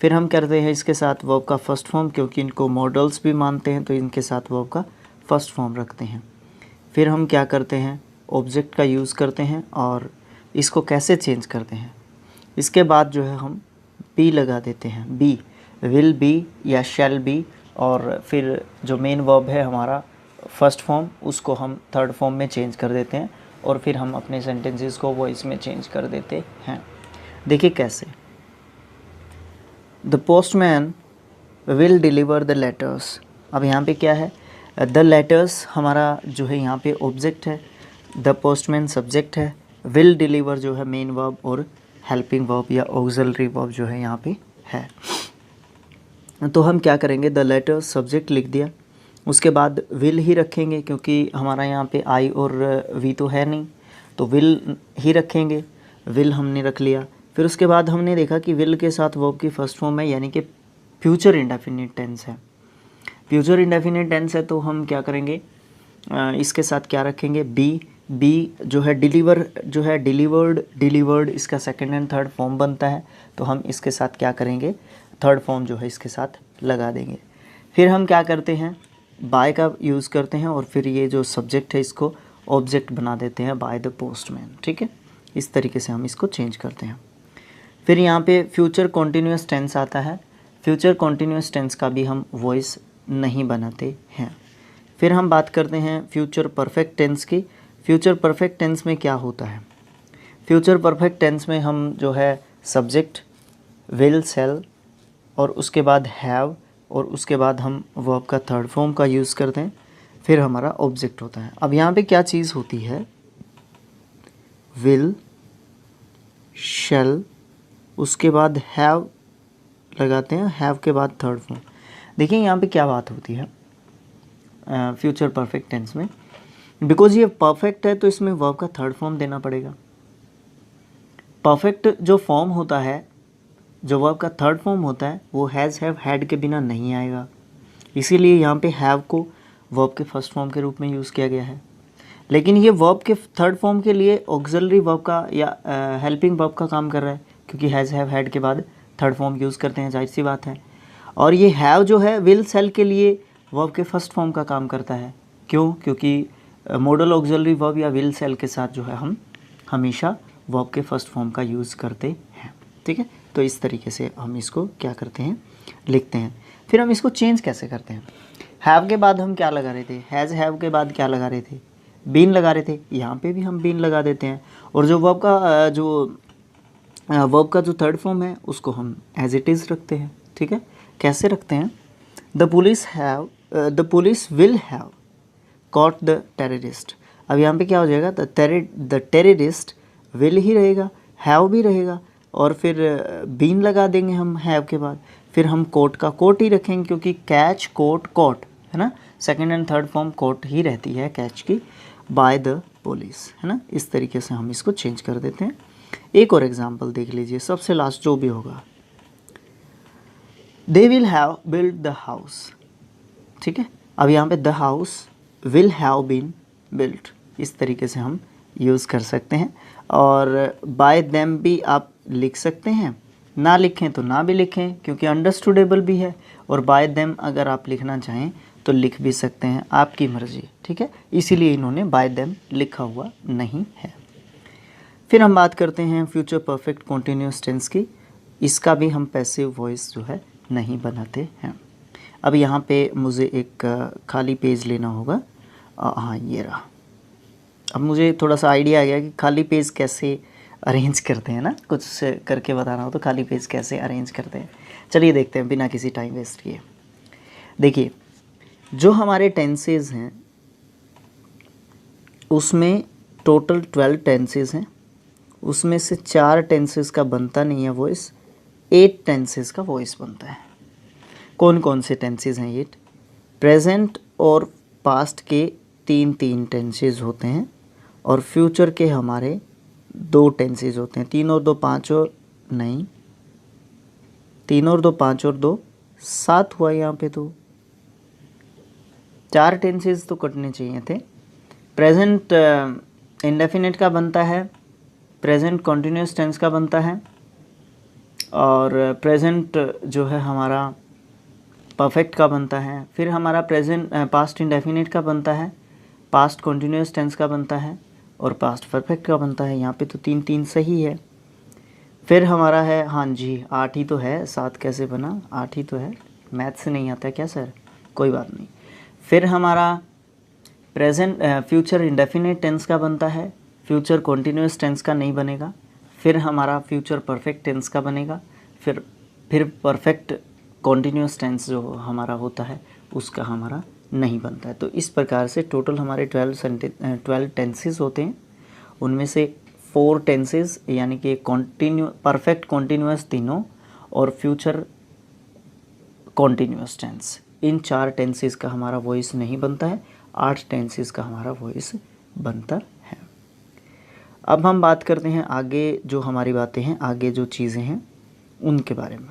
फिर हम करते हैं इसके साथ वर्ब का फर्स्ट फॉर्म, क्योंकि इनको मॉडल्स भी मानते हैं तो इनके साथ वर्ब का फर्स्ट फॉर्म रखते हैं। फिर हम क्या करते हैं, ऑब्जेक्ट का यूज़ करते हैं और इसको कैसे चेंज करते हैं, इसके बाद जो है हम बी लगा देते हैं, बी, विल बी या शैल बी, और फिर जो मेन वर्ब है हमारा फर्स्ट फॉर्म उसको हम थर्ड फॉर्म में चेंज कर देते हैं और फिर हम अपने सेंटेंसेस को वॉइस में चेंज कर देते हैं। देखिए कैसे, the postman will deliver the letters. अब यहाँ पे क्या है, द लेटर्स हमारा जो है यहाँ पे ऑब्जेक्ट है, द पोस्टमैन सब्जेक्ट है, विल डिलीवर जो है मेन वर्ब और हेल्पिंग वर्ब या ऑक्सिलरी वर्ब जो है यहाँ पे है। तो हम क्या करेंगे, द लेटर्स सब्जेक्ट लिख दिया, उसके बाद विल ही रखेंगे क्योंकि हमारा यहाँ पे आई और वी तो है नहीं, तो विल ही रखेंगे, विल हमने रख लिया। फिर उसके बाद हमने देखा कि विल के साथ वर्ब की फर्स्ट फॉर्म है, यानी कि फ्यूचर इंडेफिनिट टेंस है। फ्यूचर इंडेफिनिट टेंस है तो हम क्या करेंगे, इसके साथ क्या रखेंगे, बी, बी जो है डिलीवर, जो है डिलीवर्ड इसका सेकंड एंड थर्ड फॉर्म बनता है, तो हम इसके साथ क्या करेंगे, थर्ड फॉर्म जो है इसके साथ लगा देंगे। फिर हम क्या करते हैं, बाय का यूज़ करते हैं और फिर ये जो सब्जेक्ट है इसको ऑब्जेक्ट बना देते हैं, बाय द पोस्टमैन, ठीक है। इस तरीके से हम इसको चेंज करते हैं। फिर यहाँ पे फ्यूचर कॉन्टिन्यूस टेंस आता है, फ्यूचर कॉन्टिन्यूस टेंस का भी हम वॉइस नहीं बनाते हैं। फिर हम बात करते हैं फ्यूचर परफेक्ट टेंस की। फ्यूचर परफेक्ट टेंस में क्या होता है, फ्यूचर परफेक्ट टेंस में हम जो है सब्जेक्ट, विल, शैल और उसके बाद हैव और उसके बाद हम वर्ब का थर्ड फॉर्म का यूज़ करते हैं, फिर हमारा ऑब्जेक्ट होता है। अब यहाँ पे क्या चीज़ होती है, विल, शैल, उसके बाद हैव लगाते हैं, हैव के बाद थर्ड फॉर्म। देखिए यहाँ पे क्या बात होती है फ्यूचर परफेक्ट टेंस में, बिकॉज ये परफेक्ट है तो इसमें वर्ब का थर्ड फॉर्म देना पड़ेगा। परफेक्ट जो फॉर्म होता है, जो वर्ब का थर्ड फॉर्म होता है, वो हैज़, हैव, हैड के बिना नहीं आएगा, इसीलिए यहाँ पे हैव को वर्ब के फर्स्ट फॉर्म के रूप में यूज़ किया गया है। लेकिन ये वर्ब के थर्ड फॉर्म के लिए ऑक्सिलरी वर्ब का या हेल्पिंग वर्ब का काम कर रहा है, क्योंकि हैज़, हैव, हैड के बाद थर्ड फॉर्म यूज़ करते हैं, जाहिर सी बात है। और ये हैव जो है विल, शैल के लिए वर्ब के फर्स्ट फॉर्म का काम करता है। क्यों, क्योंकि मॉडल ऑक्सिलरी वर्ब या विल, शैल के साथ जो है हम हमेशा वर्ब के फर्स्ट फॉर्म का यूज़ करते हैं, ठीक है। तो इस तरीके से हम इसको क्या करते हैं, लिखते हैं। फिर हम इसको चेंज कैसे करते हैं, हैव के बाद हम क्या लगा रहे थे, हैज़, हैव के बाद क्या लगा रहे थे, बीन लगा रहे थे, यहाँ पे भी हम बीन लगा देते हैं। और जो वर्ब का जो थर्ड फॉर्म है उसको हम एज इट इज़ रखते हैं। ठीक है, कैसे रखते हैं? The police will have caught the terrorist. अब यहाँ पे क्या हो जाएगा? द टेररिस्ट विल ही रहेगा, हैव भी रहेगा, और फिर बीन लगा देंगे हम हैव के बाद। फिर हम कोट का कोट ही रखेंगे, क्योंकि कैच कोट कॉट है ना, second and third form caught ही रहती है कैच की, बाय द पुलिस, है ना। इस तरीके से हम इसको चेंज कर देते हैं। एक और एग्जांपल देख लीजिए, सबसे लास्ट जो भी होगा, they will have build the house. ठीक है, अब यहाँ पे the house will have been built, इस तरीके से हम यूज़ कर सकते हैं। और बाय देम भी आप लिख सकते हैं, ना लिखें तो ना भी लिखें, क्योंकि अंडरस्टूडेबल भी है। और बाय देम अगर आप लिखना चाहें तो लिख भी सकते हैं, आपकी मर्ज़ी। ठीक है, इसीलिए इन्होंने बाय देम लिखा हुआ नहीं है। फिर हम बात करते हैं फ्यूचर परफेक्ट कॉन्टिन्यूस टेंस की। इसका भी हम पैसिव वॉइस जो है नहीं बनाते हैं। अब यहाँ पे मुझे एक खाली पेज लेना होगा। हाँ, ये रहा। अब मुझे थोड़ा सा आइडिया आ गया कि खाली पेज कैसे अरेंज करते हैं ना, कुछ करके बताना हो तो खाली पेज कैसे अरेंज करते हैं। चलिए देखते हैं बिना किसी टाइम वेस्ट किए। देखिए, जो हमारे टेंसेज हैं उसमें टोटल 12 टेंसेज हैं, उसमें से 4 टेंसेज का बनता नहीं है वॉइस, 8 टेंसेज का वॉइस बनता है। कौन कौन से टेंसेज हैं ये? प्रेजेंट और पास्ट के 3 टेंसेज होते हैं, और फ्यूचर के हमारे 2 टेंसेज होते हैं। 3 और 2 5 और नहीं, 3 और 2 5 और 2 7 हुआ यहाँ पे, तो 4 टेंसेज तो कटने चाहिए थे। प्रेजेंट इंडेफिनिट का बनता है, प्रेजेंट कॉन्टिन्यूस टेंस का बनता है, और प्रेजेंट जो है हमारा परफेक्ट का बनता है। फिर हमारा प्रेजेंट पास्ट इंडेफिनिट का बनता है, पास्ट कॉन्टिन्यूस टेंस का बनता है, और पास्ट परफेक्ट का बनता है। यहाँ पे तो 3 सही है। फिर हमारा है, हाँ जी 8 ही तो है, 7 कैसे बना? 8 ही तो है। मैथ से नहीं आता क्या सर? कोई बात नहीं। फिर हमारा प्रेजेंट फ्यूचर इंडेफिनिट टेंस का बनता है, फ्यूचर कॉन्टिन्यूस टेंस का नहीं बनेगा। फिर हमारा फ्यूचर परफेक्ट टेंस का बनेगा, फिर परफेक्ट कॉन्टिन्यूस टेंस जो हमारा होता है उसका हमारा नहीं बनता है। तो इस प्रकार से टोटल हमारे 12 टेंसेस होते हैं, उनमें से 4 टेंसेस यानी कि परफेक्ट कॉन्टिन्यूस तीनों और फ्यूचर कॉन्टिन्यूस टेंस, इन 4 टेंसेस का हमारा वॉइस नहीं बनता है, 8 टेंसेस का हमारा वॉइस बनता है। अब हम बात करते हैं आगे, जो हमारी बातें हैं, आगे जो चीज़ें हैं उनके बारे में।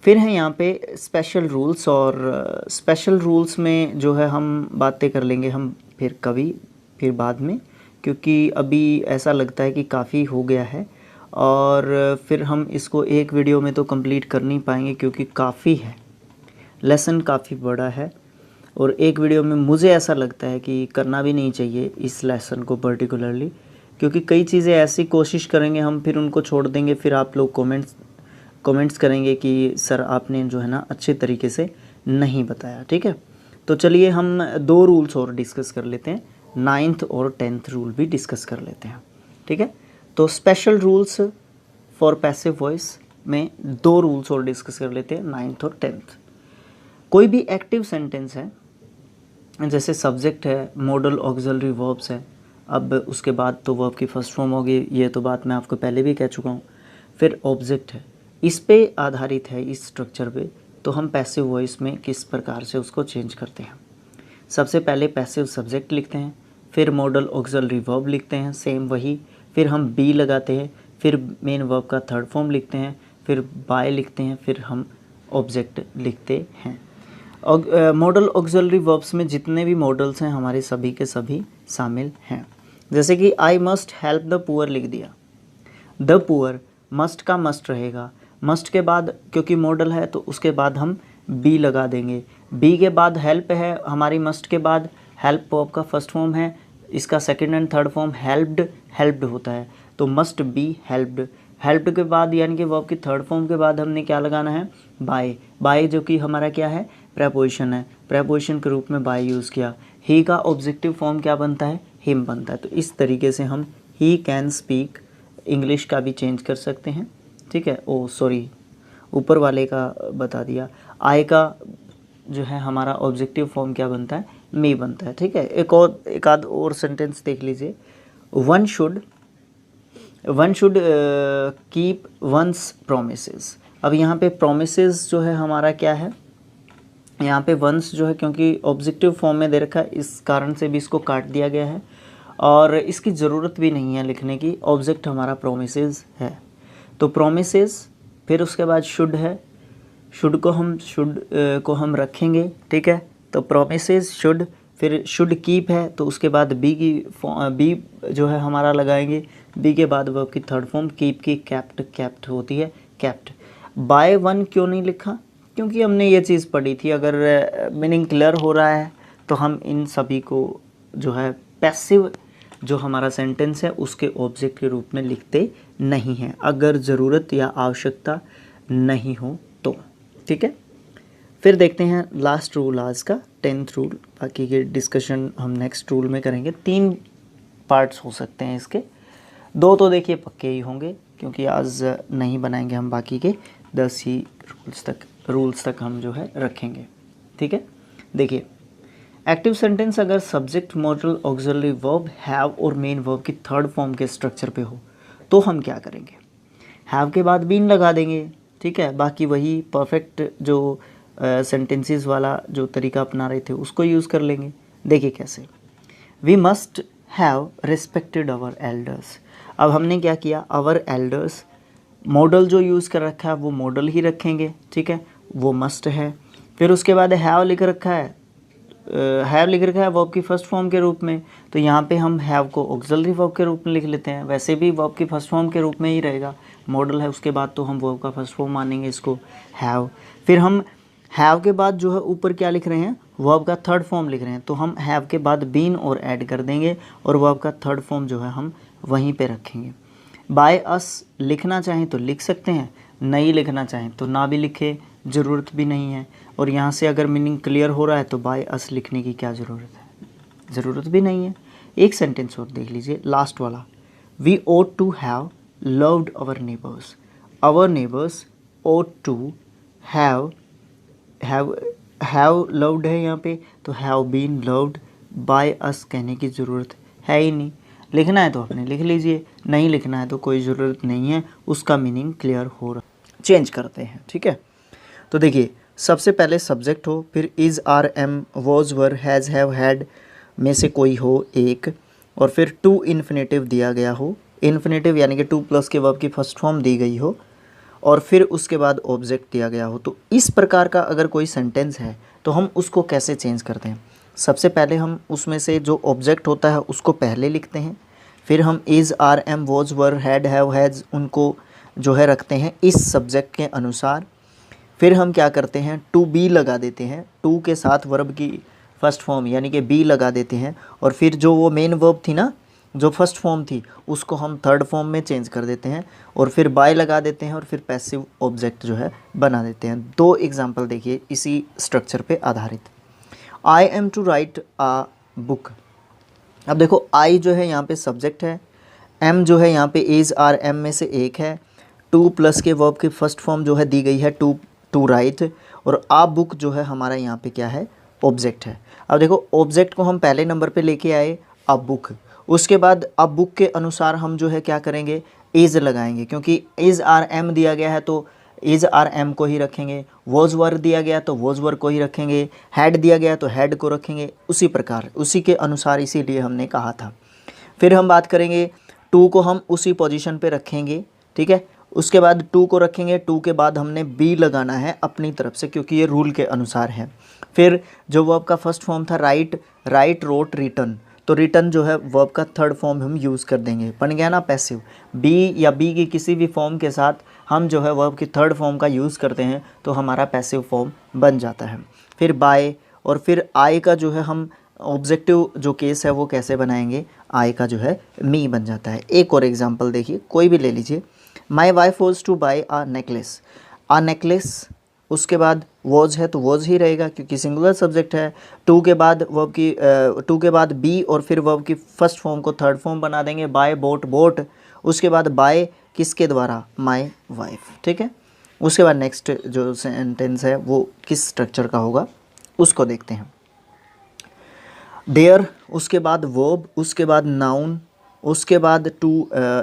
फिर हैं यहाँ पे स्पेशल रूल्स, और स्पेशल रूल्स में जो है हम बातें कर लेंगे हम फिर बाद में, क्योंकि अभी ऐसा लगता है कि काफ़ी हो गया है, और फिर हम इसको एक वीडियो में तो कंप्लीट कर नहीं पाएंगे, क्योंकि काफ़ी है, लेसन काफ़ी बड़ा है, और एक वीडियो में मुझे ऐसा लगता है कि करना भी नहीं चाहिए इस लेसन को पर्टिकुलरली, क्योंकि कई चीज़ें ऐसी कोशिश करेंगे हम, फिर उनको छोड़ देंगे, फिर आप लोग कमेंट्स करेंगे कि सर आपने जो है ना अच्छे तरीके से नहीं बताया। ठीक है, तो चलिए हम 2 रूल्स और डिस्कस कर लेते हैं, 9th और 10th रूल भी डिस्कस कर लेते हैं। ठीक है, तो special rules for passive voice में 2 रूल्स और डिस्कस कर लेते हैं, 9th और 10th। कोई भी एक्टिव सेंटेंस है, जैसे सब्जेक्ट है, मॉडल ऑक्सिलरी वर्ब्स है, अब उसके बाद तो वर्ब की फर्स्ट फॉर्म होगी, ये तो बात मैं आपको पहले भी कह चुका हूँ। फिर ऑब्जेक्ट है, इस पे आधारित है, इस स्ट्रक्चर पे, तो हम पैसिव वॉइस में किस प्रकार से उसको चेंज करते हैं। सबसे पहले पैसिव सब्जेक्ट लिखते हैं, फिर मॉडल ऑक्सिलरी वर्ब लिखते हैं, सेम वही, फिर हम बी लगाते हैं, फिर मेन वर्ब का थर्ड फॉर्म लिखते हैं, फिर बाय लिखते हैं, फिर हम ऑब्जेक्ट लिखते हैं। और मॉडल ऑक्सिलरी वर्ब्स में जितने भी मॉडल्स हैं हमारे सभी के सभी शामिल हैं। जैसे कि I must help the poor लिख दिया, द पुअर, मस्ट का मस्ट रहेगा, मस्ट के बाद क्योंकि मॉडल है तो उसके बाद हम बी लगा देंगे, बी के बाद हेल्प है हमारी मस्ट के बाद, हेल्प वर्ब का फर्स्ट फॉर्म है, इसका second and third form helped होता है, तो मस्ट बी हेल्प्ड, हेल्प्ड के बाद यानी कि वर्ब की थर्ड फॉर्म के बाद हमने क्या लगाना है, बाय, बाय जो कि हमारा क्या है, प्रेपोजिशन है, प्रेपोजिशन के रूप में बाय यूज़ किया। ही का ऑब्जेक्टिव फॉर्म क्या बनता है, हिम बनता है। तो इस तरीके से हम ही कैन स्पीक इंग्लिश का भी चेंज कर सकते हैं, ठीक है। ओ सॉरी, ऊपर वाले का बता दिया। आई का जो है हमारा ऑब्जेक्टिव फॉर्म क्या बनता है, मी बनता है, ठीक है। एक आध और सेंटेंस देख लीजिए। One should keep once promises. अब यहाँ पे प्रोमिसेस जो है हमारा क्या है, यहाँ पे वंस जो है क्योंकि ऑब्जेक्टिव फॉर्म में दे रखा है, इस कारण से भी इसको काट दिया गया है और इसकी ज़रूरत भी नहीं है लिखने की। ऑब्जेक्ट हमारा प्रोमिसेस है, तो प्रोमिसेस, फिर उसके बाद शुड है, शुड को हम रखेंगे, ठीक है। तो प्रोमिसेस शुड, फिर शुड कीप है, तो उसके बाद बी जो है हमारा लगाएंगे। बी के बाद वर्ब की थर्ड फॉर्म कीप की कैप्ट होती है, कैप्ट। बाय वन क्यों नहीं लिखा, क्योंकि हमने ये चीज़ पढ़ी थी। अगर मीनिंग क्लियर हो रहा है तो हम इन सभी को जो है पैसिव जो हमारा सेंटेंस है उसके ऑब्जेक्ट के रूप में लिखते नहीं हैं, अगर ज़रूरत या आवश्यकता नहीं हो तो, ठीक है। फिर देखते हैं लास्ट रूल आज का, 10th रूल। बाकी के डिस्कशन हम नेक्स्ट रूल में करेंगे। 3 पार्ट्स हो सकते हैं इसके, 2 तो देखिए पक्के ही होंगे क्योंकि आज नहीं बनाएंगे हम, बाकी के 10 ही रूल्स तक हम जो है रखेंगे, ठीक है। देखिए, एक्टिव सेंटेंस अगर subject, model, auxiliary verb, have और मेन वर्ब की थर्ड फॉर्म के स्ट्रक्चर पे हो तो हम क्या करेंगे, हैव के बाद बीन लगा देंगे, ठीक है। बाकी वही परफेक्ट जो सेंटेंसेस वाला जो तरीका अपना रहे थे उसको यूज़ कर लेंगे। देखिए कैसे, we must have respected our elders. अब हमने क्या किया, आवर एल्डर्स, मॉडल जो यूज़ कर रखा है वो मॉडल ही रखेंगे, ठीक है, वो मस्ट है। फिर उसके बाद हैव लिख रखा है, वर्ब की फर्स्ट फॉर्म के रूप में, तो यहाँ पे हम हैव को ऑक्सिलरी वर्ब के रूप में लिख लेते हैं। वैसे भी वर्ब की फर्स्ट फॉर्म के रूप में ही रहेगा, मॉडल है उसके बाद, तो हम वर्ब का फर्स्ट फॉर्म मानेंगे इसको, हैव। फिर हम हैव के बाद जो है ऊपर क्या लिख रहे हैं, वर्ब का थर्ड फॉर्म लिख रहे हैं, तो हम हैव के बाद बीन और ऐड कर देंगे और वर्ब का थर्ड फॉर्म जो है हम वहीं पे रखेंगे। बाय अस लिखना चाहें तो लिख सकते हैं, नहीं लिखना चाहें तो ना भी लिखे, ज़रूरत भी नहीं है। और यहाँ से अगर मीनिंग क्लियर हो रहा है तो बाय अस लिखने की क्या ज़रूरत है, ज़रूरत भी नहीं है। एक सेंटेंस और देख लीजिए, लास्ट वाला, we ought to have loved our neighbours. Our neighbours ought to have loved है यहाँ पे, तो have been loved by us कहने की ज़रूरत है ही नहीं। लिखना है तो आपने लिख लीजिए, नहीं लिखना है तो कोई ज़रूरत नहीं है, उसका मीनिंग क्लियर हो रहा, चेंज करते हैं, ठीक है। तो देखिए, सबसे पहले सब्जेक्ट हो, फिर is, are, am, was, were, has, have, had में से कोई हो एक, और फिर टू इन्फिनेटिव दिया गया हो, इन्फिनेटिव यानी कि 2+ के वर्ब की फर्स्ट फॉर्म दी गई हो, और फिर उसके बाद ऑब्जेक्ट दिया गया हो। तो इस प्रकार का अगर कोई सेंटेंस है तो हम उसको कैसे चेंज करते हैं, सबसे पहले हम उसमें से जो ऑब्जेक्ट होता है उसको पहले लिखते हैं, फिर हम is, are, am, was, were, had, have, has उनको जो है रखते हैं इस सब्जेक्ट के अनुसार। फिर हम क्या करते हैं, टू बी लगा देते हैं, टू के साथ वर्ब की फर्स्ट फॉर्म यानी कि बी लगा देते हैं, और फिर जो वो मेन वर्ब थी ना, जो फर्स्ट फॉर्म थी, उसको हम थर्ड फॉर्म में चेंज कर देते हैं, और फिर बाय लगा देते हैं, और फिर पैसिव ऑब्जेक्ट जो है बना देते हैं। 2 एग्जाम्पल देखिए इसी स्ट्रक्चर पे आधारित। I am to write a book. अब देखो, आई जो है यहाँ पे सब्जेक्ट है, एम जो है यहाँ पे इज़, आर, एम में से एक है, 2+ के वर्ब की फर्स्ट फॉर्म जो है दी गई है टू राइट, और आ बुक जो है हमारा यहाँ पे क्या है, ऑब्जेक्ट है। अब देखो, ऑब्जेक्ट को हम पहले नंबर पे लेके आए, आ बुक, उसके बाद अब बुक के अनुसार हम जो है क्या करेंगे, इज़ लगाएंगे, क्योंकि इज़, आर, एम दिया गया है तो इज़, आर, एम को ही रखेंगे, वॉज, वर दिया गया तो वॉज, वर को ही रखेंगे, हैड दिया गया तो हैड को रखेंगे, उसी प्रकार उसी के अनुसार, इसीलिए हमने कहा था। फिर हम बात करेंगे, टू को हम उसी पोजीशन पे रखेंगे, ठीक है। उसके बाद टू को रखेंगे, टू के बाद हमने बी लगाना है अपनी तरफ से, क्योंकि ये रूल के अनुसार है। फिर जो वर्ब का फर्स्ट फॉर्म था राइट, रोट, रिटर्न, तो रिटर्न जो है वर्ब का थर्ड फॉर्म हम यूज़ कर देंगे, बन गया ना पैसिव। बी या बी की किसी भी फॉर्म के साथ हम जो है वर्ब की थर्ड फॉर्म का यूज़ करते हैं तो हमारा पैसिव फॉर्म बन जाता है। फिर बाय, और फिर आई का जो है हम ऑब्जेक्टिव जो केस है वो कैसे बनाएंगे, आई का जो है मी बन जाता है। एक और एग्जांपल देखिए, कोई भी ले लीजिए, my wife was to buy a necklace. A necklace उसके बाद वॉज है तो वॉज ही रहेगा क्योंकि सिंगुलर सब्जेक्ट है। टू के बाद वर्ब की टू के बाद बी और फिर वर्ब की फर्स्ट फॉर्म को थर्ड फॉर्म बना देंगे, बाय बोट बोट। उसके बाद बाय किसके द्वारा, माय वाइफ, ठीक है। उसके बाद नेक्स्ट जो सेंटेंस है वो किस स्ट्रक्चर का होगा उसको देखते हैं। देयर, उसके बाद वर्ब, उसके बाद नाउन, उसके बाद टू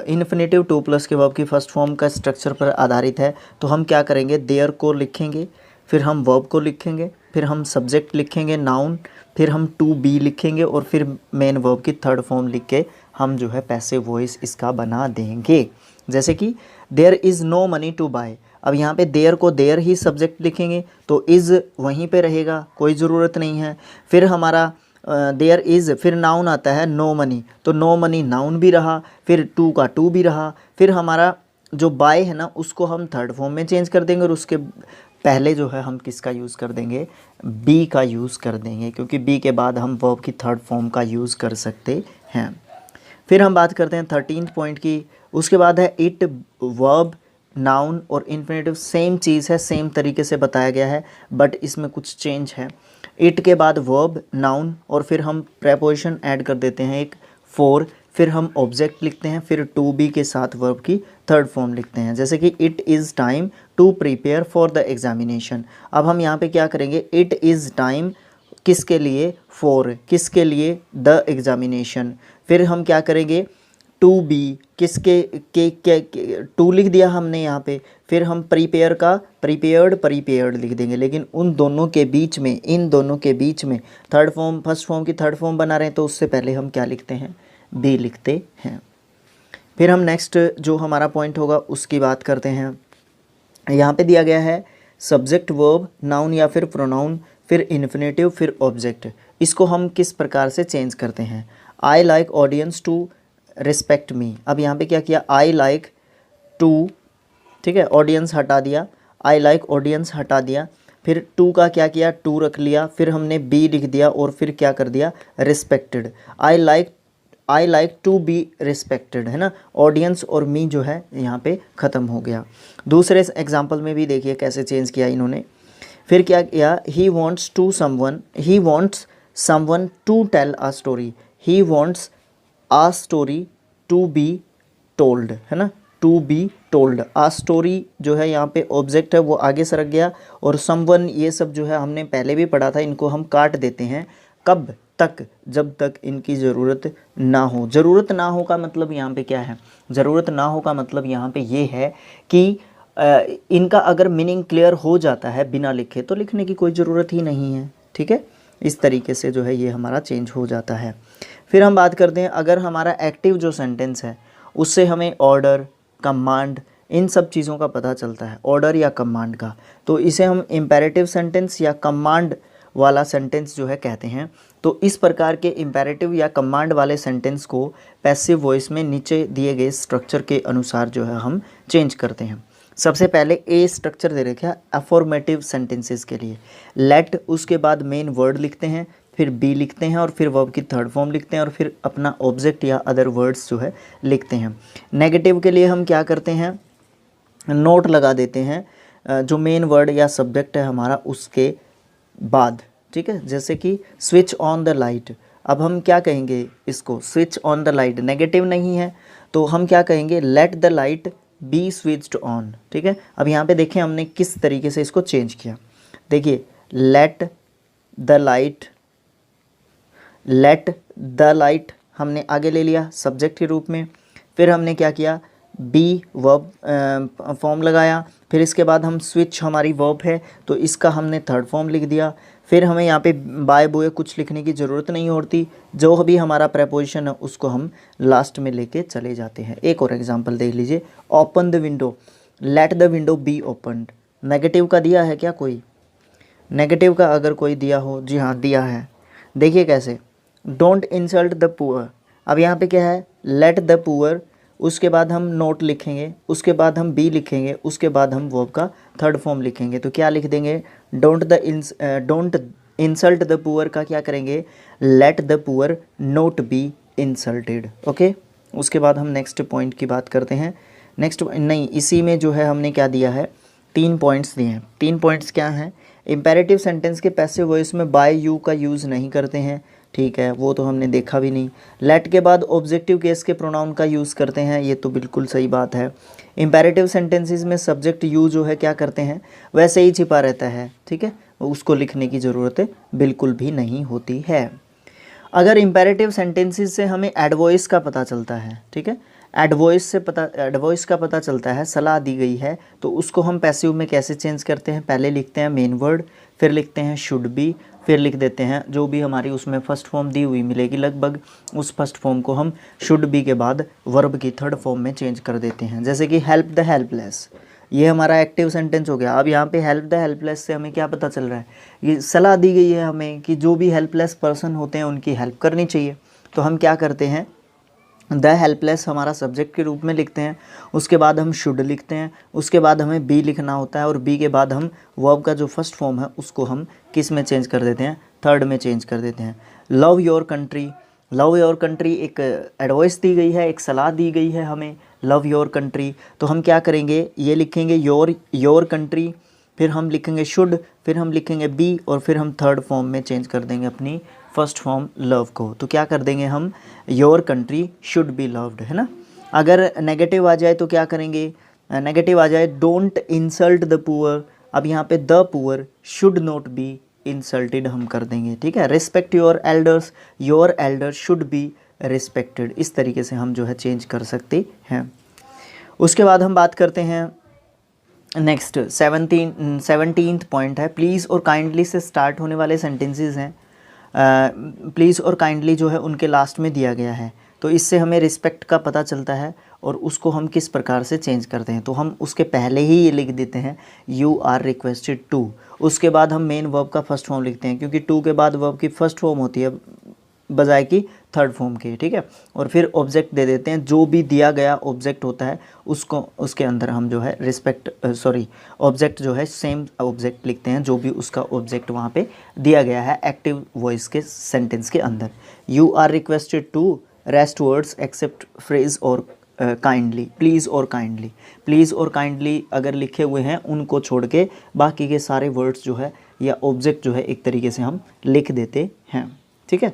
इन्फिनेटिव टू प्लस के वर्ब की फर्स्ट फॉर्म का स्ट्रक्चर पर आधारित है। तो हम क्या करेंगे, देयर को लिखेंगे, फिर हम वर्ब को लिखेंगे, फिर हम सब्जेक्ट लिखेंगे नाउन, फिर हम टू बी लिखेंगे और फिर मेन वर्ब की थर्ड फॉर्म लिख के हम जो है पैसिव वॉइस इसका बना देंगे। जैसे कि there is no money to buy, अब यहाँ पे देयर को देयर ही सब्जेक्ट लिखेंगे तो इज़ वहीं पे रहेगा, कोई ज़रूरत नहीं है। फिर हमारा देयर इज़, फिर नाउन आता है नो मनी, तो नो मनी नाउन भी रहा, फिर टू का टू भी रहा। फिर हमारा जो बाय है ना उसको हम थर्ड फॉर्म में चेंज कर देंगे और उसके पहले जो है हम किसका यूज़ कर देंगे, बी का यूज़ कर देंगे, क्योंकि बी के बाद हम वर्ब की थर्ड फॉर्म का यूज़ कर सकते हैं। फिर हम बात करते हैं 13th पॉइंट की। उसके बाद है इट, वर्ब, नाउन और इन्फिनेटिव सेम चीज़ है, सेम तरीके से बताया गया है, बट इसमें कुछ चेंज है। इट के बाद वर्ब, नाउन और फिर हम प्रेपोजिशन ऐड कर देते हैं एक फॉर, फिर हम ऑब्जेक्ट लिखते हैं, फिर टू बी के साथ वर्ब की थर्ड फॉर्म लिखते हैं। जैसे कि it is time to prepare for the examination. अब हम यहाँ पे क्या करेंगे, इट इज़ टाइम किसके लिए, फॉर किसके लिए, द एग्जामिनेशन। फिर हम क्या करेंगे, टू बी किसके के टू लिख दिया हमने यहाँ पे, फिर हम प्रिपेयर का प्रिपेयर्ड लिख देंगे, लेकिन उन दोनों के बीच में, इन दोनों के बीच में थर्ड फॉर्म, फर्स्ट फॉर्म की थर्ड फॉर्म बना रहे हैं तो उससे पहले हम क्या लिखते हैं, बी लिखते हैं। फिर हम नेक्स्ट जो हमारा पॉइंट होगा उसकी बात करते हैं। यहाँ पे दिया गया है सब्जेक्ट, वर्ब, नाउन या फिर प्रोनाउन, फिर इन्फिनेटिव, फिर ऑब्जेक्ट। इसको हम किस प्रकार से चेंज करते हैं, I like audience to respect me. अब यहाँ पे क्या किया, आई लाइक टू, ठीक है, ऑडियंस हटा दिया, आई लाइक ऑडियंस हटा दिया, फिर टू का क्या किया, टू रख लिया, फिर हमने बी लिख दिया और फिर क्या कर दिया, respected. I like to be respected, है ना, ऑडियंस और मी जो है यहाँ पे ख़त्म हो गया। दूसरे एग्जाम्पल में भी देखिए कैसे चेंज किया इन्होंने। फिर क्या किया, he wants someone to tell a story, he wants a story to be told, है ना, to be told. A story जो है यहाँ पे ऑब्जेक्ट है वो आगे सरक गया, और समवन ये सब जो है हमने पहले भी पढ़ा था, इनको हम काट देते हैं। कब तक, जब तक इनकी ज़रूरत ना हो। ज़रूरत ना हो का मतलब यहाँ पे क्या है, ज़रूरत ना हो का मतलब यहाँ पे ये है कि इनका अगर मीनिंग क्लियर हो जाता है बिना लिखे तो लिखने की कोई ज़रूरत ही नहीं है, ठीक है। इस तरीके से जो है ये हमारा चेंज हो जाता है। फिर हम बात करते हैं, अगर हमारा एक्टिव जो सेंटेंस है उससे हमें ऑर्डर, कमांड, इन सब चीज़ों का पता चलता है, ऑर्डर या कमांड का, तो इसे हम इम्पेरेटिव सेंटेंस या कमांड वाला सेंटेंस जो है कहते हैं। तो इस प्रकार के इम्पेरेटिव या कमांड वाले सेंटेंस को पैसिव वॉइस में नीचे दिए गए स्ट्रक्चर के अनुसार जो है हम चेंज करते हैं। सबसे पहले ए स्ट्रक्चर दे रखा है अफॉर्मेटिव सेंटेंसेस के लिए, लेट, उसके बाद मेन वर्ड लिखते हैं, फिर बी लिखते हैं और फिर वर्ब की थर्ड फॉर्म लिखते हैं और फिर अपना ऑब्जेक्ट या अदर वर्ड्स जो है लिखते हैं। नेगेटिव के लिए हम क्या करते हैं, नोट लगा देते हैं जो मेन वर्ड या सब्जेक्ट है हमारा उसके बाद, ठीक है। जैसे कि स्विच ऑन द लाइट, अब हम क्या कहेंगे इसको, switch on the light negative नहीं है तो हम क्या कहेंगे, let the light B switched on, ठीक है। अब यहाँ पे देखें हमने किस तरीके से इसको चेंज किया, देखिए लेट द लाइट हमने आगे ले लिया सब्जेक्ट के रूप में, फिर हमने क्या किया, बी वर्ब फॉर्म लगाया, फिर इसके बाद हम स्विच हमारी वर्ब है तो इसका हमने थर्ड फॉर्म लिख दिया। फिर हमें यहाँ पे बाय बोए कुछ लिखने की ज़रूरत नहीं होती, जो भी हमारा प्रेपोजिशन है उसको हम लास्ट में लेके चले जाते हैं। एक और एग्जांपल देख लीजिए, open the window, let the window B opened. Negative का दिया है क्या कोई, नेगेटिव का अगर कोई दिया हो, जी हाँ दिया है, देखिए कैसे, डोंट इंसल्ट द पुअर। अब यहाँ पे क्या है, लेट द पुअर, उसके बाद हम नोट लिखेंगे, उसके बाद हम बी लिखेंगे, उसके बाद हम वर्ब का थर्ड फॉर्म लिखेंगे, तो क्या लिख देंगे, डोंट इंसल्ट द पुअर का क्या करेंगे, let the poor not be insulted, okay. उसके बाद हम नेक्स्ट पॉइंट की बात करते हैं। नेक्स्ट नहीं, इसी में जो है हमने क्या दिया है, 3 पॉइंट्स दिए हैं। 3 पॉइंट्स क्या हैं? इम्पेरेटिव सेंटेंस के पैसिव वॉइस में बाय यू का यूज़ नहीं करते हैं, ठीक है, वो तो हमने देखा भी नहीं। लेट के बाद ऑब्जेक्टिव केस के प्रोनाउन का यूज़ करते हैं, ये तो बिल्कुल सही बात है। इम्पेरेटिव सेंटेंसेस में सब्जेक्ट यू जो है क्या करते हैं, वैसे ही छिपा रहता है, ठीक है, उसको लिखने की ज़रूरत बिल्कुल भी नहीं होती है। अगर इम्पेरेटिव सेंटेंसेस से हमें एडवॉइस का पता चलता है, ठीक है, एडवॉइस का पता चलता है, सलाह दी गई है, तो उसको हम पैसिव में कैसे चेंज करते हैं? पहले लिखते हैं मेन वर्ड, फिर लिखते हैं शुड बी, फिर लिख देते हैं जो भी हमारी उसमें फर्स्ट फॉर्म दी हुई मिलेगी लगभग, उस फर्स्ट फॉर्म को हम शुड बी के बाद वर्ब की थर्ड फॉर्म में चेंज कर देते हैं। जैसे कि हेल्प द हेल्पलेस, ये हमारा एक्टिव सेंटेंस हो गया। अब यहाँ पे हेल्प द हेल्पलेस से हमें क्या पता चल रहा है? ये सलाह दी गई है हमें कि जो भी हेल्पलेस पर्सन होते हैं उनकी हेल्प करनी चाहिए। तो हम क्या करते हैं, द हेल्पलेस हमारा सब्जेक्ट के रूप में लिखते हैं, उसके बाद हम शुड लिखते हैं, उसके बाद हमें बी लिखना होता है, और बी के बाद हम वर्ब का जो फर्स्ट फॉर्म है उसको हम किस में चेंज कर देते हैं? थर्ड में चेंज कर देते हैं। Love your country, love your country एक एडवाइस दी गई है, एक सलाह दी गई है हमें, लव योर कंट्री। तो हम क्या करेंगे, ये लिखेंगे योर कंट्री, फिर हम लिखेंगे शुड, फिर हम लिखेंगे बी, और फिर हम थर्ड फॉर्म में चेंज कर देंगे अपनी फर्स्ट फॉर्म लव को। तो क्या कर देंगे हम, your country should be loved, है ना। अगर नेगेटिव आ जाए तो क्या करेंगे, नेगेटिव आ जाए डोंट इंसल्ट द पुअर, अब यहाँ पे the poor should not be insulted हम कर देंगे, ठीक है। Respect your elders, your elder should be respected, इस तरीके से हम जो है चेंज कर सकते हैं। उसके बाद हम बात करते हैं नेक्स्ट 17th पॉइंट है, प्लीज़ और काइंडली से स्टार्ट होने वाले सेंटेंसेस हैं। प्लीज़ और काइंडली जो है उनके लास्ट में दिया गया है, तो इससे हमें रिस्पेक्ट का पता चलता है, और उसको हम किस प्रकार से चेंज करते हैं। तो हम उसके पहले ही ये लिख देते हैं यू आर रिक्वेस्टेड टू, उसके बाद हम मेन वर्ब का फर्स्ट फॉर्म लिखते हैं, क्योंकि टू के बाद वर्ब की फर्स्ट फॉर्म होती है बजाय की थर्ड फॉर्म के, ठीक है। और फिर ऑब्जेक्ट दे देते हैं, जो भी दिया गया ऑब्जेक्ट होता है उसको उसके अंदर हम जो है ऑब्जेक्ट जो है सेम ऑब्जेक्ट लिखते हैं जो भी उसका ऑब्जेक्ट वहाँ पे दिया गया है एक्टिव वॉइस के सेंटेंस के अंदर। You are requested to rest words except phrase और काइंडली, प्लीज़ और काइंडली, प्लीज़ और काइंडली अगर लिखे हुए हैं उनको छोड़ के बाकी के सारे वर्ड्स जो है या ऑब्जेक्ट जो है एक तरीके से हम लिख देते हैं, ठीक है।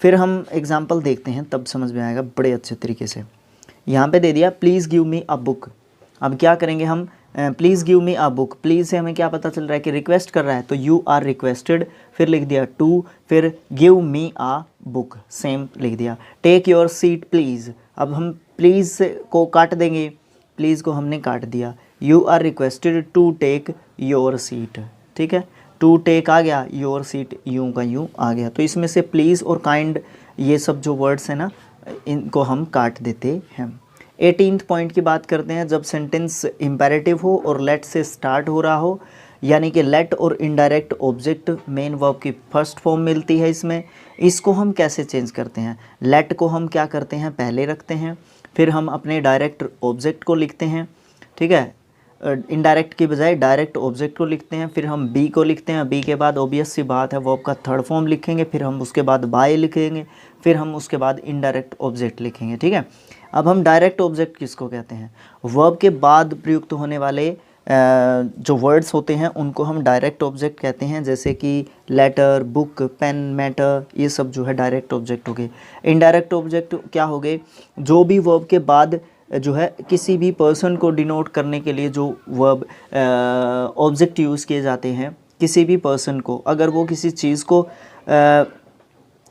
फिर हम एग्जाम्पल देखते हैं, तब समझ में आएगा बड़े अच्छे तरीके से। यहाँ पे दे दिया please give me a book, अब क्या करेंगे हम, please give me a book, please से हमें क्या पता चल रहा है कि रिक्वेस्ट कर रहा है, तो यू आर रिक्वेस्टेड, फिर लिख दिया टू, फिर give me a book same लिख दिया। टेक योर सीट प्लीज़, अब हम प्लीज़ को काट देंगे, प्लीज़ को हमने काट दिया, you are requested to take your seat, ठीक है, टू टेक आ गया, योर सीट यूँ का यूँ आ गया। तो इसमें से प्लीज़ और काइंड ये सब जो वर्ड्स हैं ना, इनको हम काट देते हैं। 18th पॉइंट की बात करते हैं, जब सेंटेंस इम्पेरेटिव हो और लेट से स्टार्ट हो रहा हो, यानी कि लेट और इनडायरेक्ट ऑब्जेक्ट मेन वर्ब की फर्स्ट फॉर्म मिलती है इसमें, इसको हम कैसे चेंज करते हैं। लेट को हम क्या करते हैं, पहले रखते हैं, फिर हम अपने डायरेक्ट ऑब्जेक्ट को लिखते हैं, ठीक है, इनडायरेक्ट की बजाय डायरेक्ट ऑब्जेक्ट को लिखते हैं, फिर हम बी को लिखते हैं, बी के बाद ऑब्वियस सी बात है वर्ब का थर्ड फॉर्म लिखेंगे, फिर हम उसके बाद बाय लिखेंगे, फिर हम उसके बाद इनडायरेक्ट ऑब्जेक्ट लिखेंगे, ठीक है। अब हम डायरेक्ट ऑब्जेक्ट किसको कहते हैं, वर्ब के बाद प्रयुक्त होने वाले जो वर्ड्स होते हैं उनको हम डायरेक्ट ऑब्जेक्ट कहते हैं, जैसे कि लेटर, बुक, पेन, मैटर, ये सब जो है डायरेक्ट ऑब्जेक्ट हो गए। इनडायरेक्ट ऑब्जेक्ट क्या हो गए, जो भी वर्ब के बाद जो है किसी भी पर्सन को डिनोट करने के लिए जो वर्ब ऑब्जेक्ट यूज़ किए जाते हैं, किसी भी पर्सन को, अगर वो किसी चीज़ को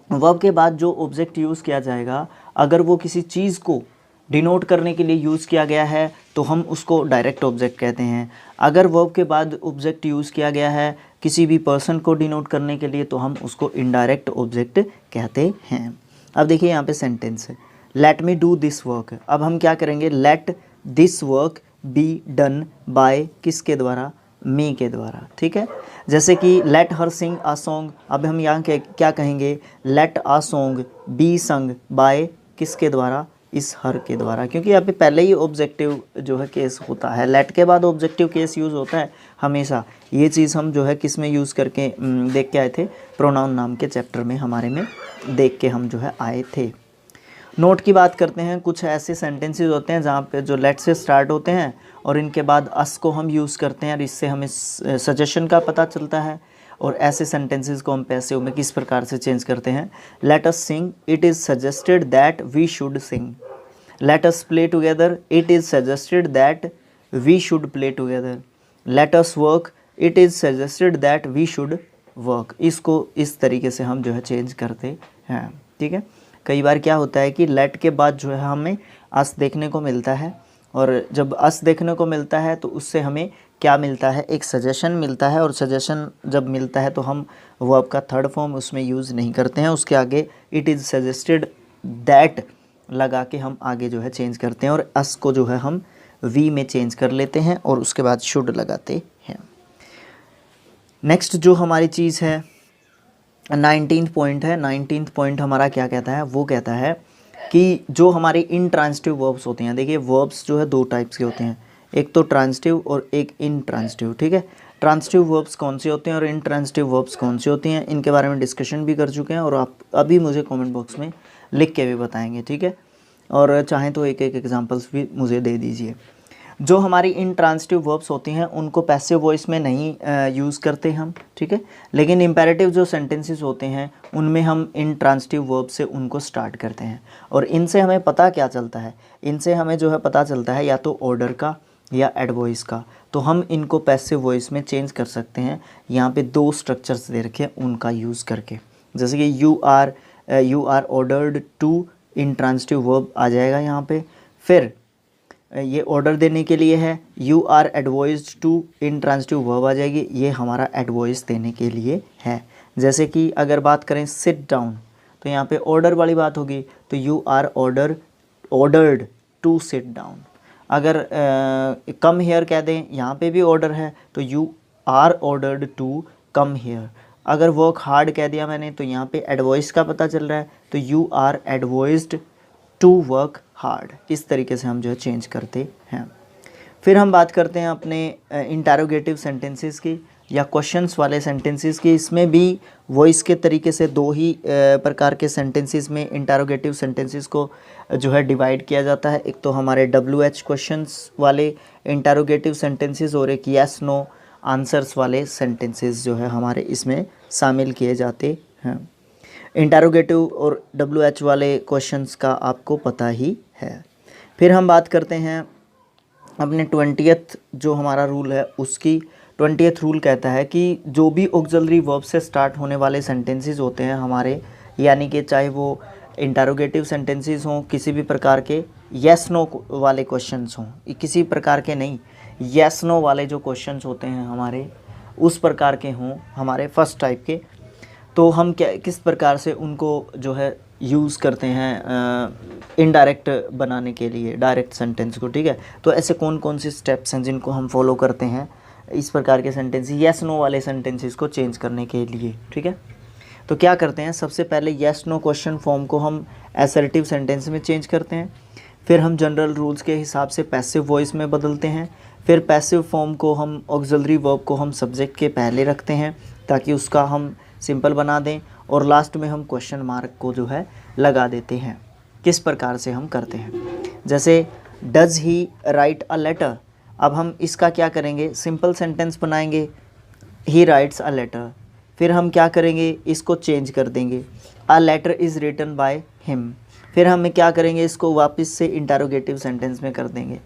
वर्ब के बाद जो ऑब्जेक्ट यूज़ किया जाएगा, अगर वो किसी चीज़ को डिनोट करने के लिए यूज़ किया गया है तो हम उसको डायरेक्ट ऑब्जेक्ट कहते हैं। अगर वर्ब के बाद ऑब्जेक्ट यूज़ किया गया है किसी भी पर्सन को डिनोट करने के लिए तो हम उसको इनडायरेक्ट ऑब्जेक्ट कहते हैं। अब देखिए यहाँ पे सेंटेंस है, let me do this work, अब हम क्या करेंगे, let this work be done by किसके द्वारा, मी के द्वारा, ठीक है। जैसे कि लेट हर सिंग आ सॉन्ग, अब हम यहाँ क्या कहेंगे, let a song be sung by किसके द्वारा, इस हर के द्वारा, क्योंकि यहाँ पे पहले ही ऑब्जेक्टिव जो है केस होता है, लेट के बाद ऑब्जेक्टिव केस यूज़ होता है हमेशा। ये चीज़ हम जो है किस में यूज़ करके देख के आए थे, प्रोनाउन नाम के चैप्टर में हमारे में देख के हम जो है आए थे। नोट की बात करते हैं, कुछ ऐसे सेंटेंसेस होते हैं जहाँ पे जो लेट से स्टार्ट होते हैं और इनके बाद अस को हम यूज़ करते हैं और इससे हमें सजेशन का पता चलता है। और ऐसे सेंटेंसेस को हम पैसिव में किस प्रकार से चेंज करते हैं, let us sing, it is suggested that we should sing. Let us play together, it is suggested that we should play together. Let us work, it is suggested that we should work. इसको इस तरीके से हम जो है चेंज करते हैं, ठीक है। कई बार क्या होता है कि लेट के बाद जो है हमें अस देखने को मिलता है, और जब अस देखने को मिलता है तो उससे हमें क्या मिलता है, एक सजेशन मिलता है। और सजेशन जब मिलता है तो हम वर्ब का थर्ड फॉर्म उसमें यूज़ नहीं करते हैं, उसके आगे इट इज़ सजेस्टेड दैट लगा के हम आगे जो है चेंज करते हैं, और अस को जो है हम वी में चेंज कर लेते हैं और उसके बाद शुड लगाते हैं। नेक्स्ट जो हमारी चीज़ है 19th पॉइंट है। 19th पॉइंट हमारा क्या कहता है, वो कहता है कि जो हमारे इंट्रांसिटिव वर्ब्स होते हैं, देखिए वर्ब्स जो है दो टाइप्स के होते हैं, एक तो ट्रांसिटिव और एक इंट्रांसिटिव, ठीक है। ट्रांसिटिव वर्ब्स कौन से होते हैं और इंट्रांसिटिव वर्ब्स कौन से होते हैं, इनके बारे में डिस्कशन भी कर चुके हैं और आप अभी मुझे कमेंट बॉक्स में लिख के भी बताएंगे, ठीक है। और चाहें तो एक एक एग्जांपल्स भी मुझे दे दीजिए। जो हमारी इंट्रांसिटिव वर्ब्स होती हैं उनको पैसिव वॉइस में नहीं यूज़ करते हम, ठीक है। लेकिन इम्पेरेटिव जो सेंटेंसेस होते हैं उनमें हम इंट्रांसिटिव वर्ब से उनको स्टार्ट करते हैं। और इनसे हमें पता क्या चलता है, इनसे हमें जो है पता चलता है या तो ऑर्डर का या एडवॉइस का। तो हम इनको पैसिव वॉइस में चेंज कर सकते हैं। यहाँ पे दो स्ट्रक्चर्स दे रखे हैं उनका यूज़ करके, जैसे कि you are ordered to, intransitive verb आ जाएगा यहाँ पे। फिर ये ऑर्डर देने के लिए है, you are advised to, intransitive verb आ जाएगी, ये हमारा एडवाइस देने के लिए है। जैसे कि अगर बात करें सिट डाउन, तो यहाँ पे ऑर्डर वाली बात होगी, तो you are ordered to sit down. अगर कम हेयर कह दें, यहाँ पे भी ऑर्डर है, तो you are ordered to come here. अगर वर्क हार्ड कह दिया मैंने, तो यहाँ पे एडवाइस का पता चल रहा है, तो you are advised to work hard. इस तरीके से हम जो है चेंज करते हैं। फिर हम बात करते हैं अपने इंटरोगेटिव सेंटेंसेस की या क्वेश्चंस वाले सेंटेंसेस की। इसमें भी वॉइस के तरीके से दो ही प्रकार के सेंटेंसेस में इंटरोगेटिव सेंटेंसेस को जो है डिवाइड किया जाता है। एक तो हमारे WH क्वेश्चंस वाले इंटरोगेटिव सेंटेंसेस और एक येस नो आंसर्स वाले सेंटेंसेस जो है हमारे इसमें शामिल किए जाते हैं। इंटरोगेटिव और WH वाले क्वेश्चंस का आपको पता ही है। फिर हम बात करते हैं अपने 20th जो हमारा रूल है उसकी। 20th रूल कहता है कि जो भी ऑक्सिलरी वर्ब से स्टार्ट होने वाले सेंटेंसेस होते हैं हमारे, यानी कि चाहे वो इंटरोगेटिव सेंटेंसेस हों, किसी भी प्रकार के येस नो वाले क्वेश्चंस हों, किसी प्रकार के नहीं, येस नो वाले जो क्वेश्चंस होते हैं हमारे उस प्रकार के हों, हमारे फर्स्ट टाइप के, तो हम क्या किस प्रकार से उनको जो है यूज़ करते हैं इनडायरेक्ट बनाने के लिए डायरेक्ट सेंटेंस को, ठीक है। तो ऐसे कौन कौन से स्टेप्स हैं जिनको हम फॉलो करते हैं इस प्रकार के सेंटेंस, येस नो वाले सेंटेंसेस को चेंज करने के लिए, ठीक है। तो क्या करते हैं, सबसे पहले येस नो क्वेश्चन फॉर्म को हम असर्टिव सेंटेंस में चेंज करते हैं। फिर हम जनरल रूल्स के हिसाब से पैसिव वॉइस में बदलते हैं। फिर पैसिव फॉर्म को हम ऑक्सिलरी वर्ब को हम सब्जेक्ट के पहले रखते हैं ताकि उसका हम सिंपल बना दें, और लास्ट में हम क्वेश्चन मार्क को जो है लगा देते हैं। किस प्रकार से हम करते हैं, जैसे does he write a letter. अब हम इसका क्या करेंगे, सिंपल सेंटेंस बनाएंगे, ही राइट्स अ लेटर। फिर हम क्या करेंगे, इसको चेंज कर देंगे, a letter is written by him. फिर हम क्या करेंगे, इसको वापस से इंटरोगेटिव सेंटेंस में कर देंगे।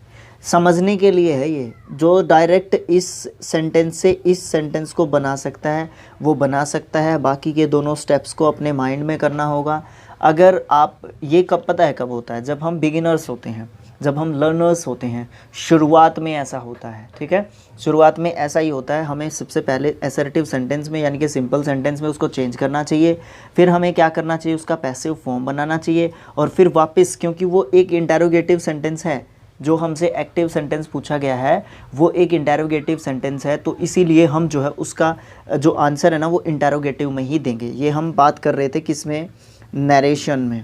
समझने के लिए है ये, जो डायरेक्ट इस सेंटेंस से इस सेंटेंस को बना सकता है वो बना सकता है। बाकी के दोनों स्टेप्स को अपने माइंड में करना होगा। अगर आप ये कब पता है कब होता है, जब हम बिगिनर्स होते हैं, जब हम लर्नर्स होते हैं, शुरुआत में ऐसा होता है, ठीक है। शुरुआत में ऐसा ही होता है। हमें सबसे पहले असर्टिव सेंटेंस में यानी कि सिंपल सेंटेंस में उसको चेंज करना चाहिए। फिर हमें क्या करना चाहिए, उसका पैसिव फॉर्म बनाना चाहिए, और फिर वापस, क्योंकि वो एक इंटरोगेटिव सेंटेंस है, जो हमसे एक्टिव सेंटेंस पूछा गया है वो एक इंटरोगेटिव सेंटेंस है, तो इसीलिए हम जो है उसका जो आंसर है ना वो इंटरोगेटिव में ही देंगे। ये हम बात कर रहे थे किसमें, नरेशन में।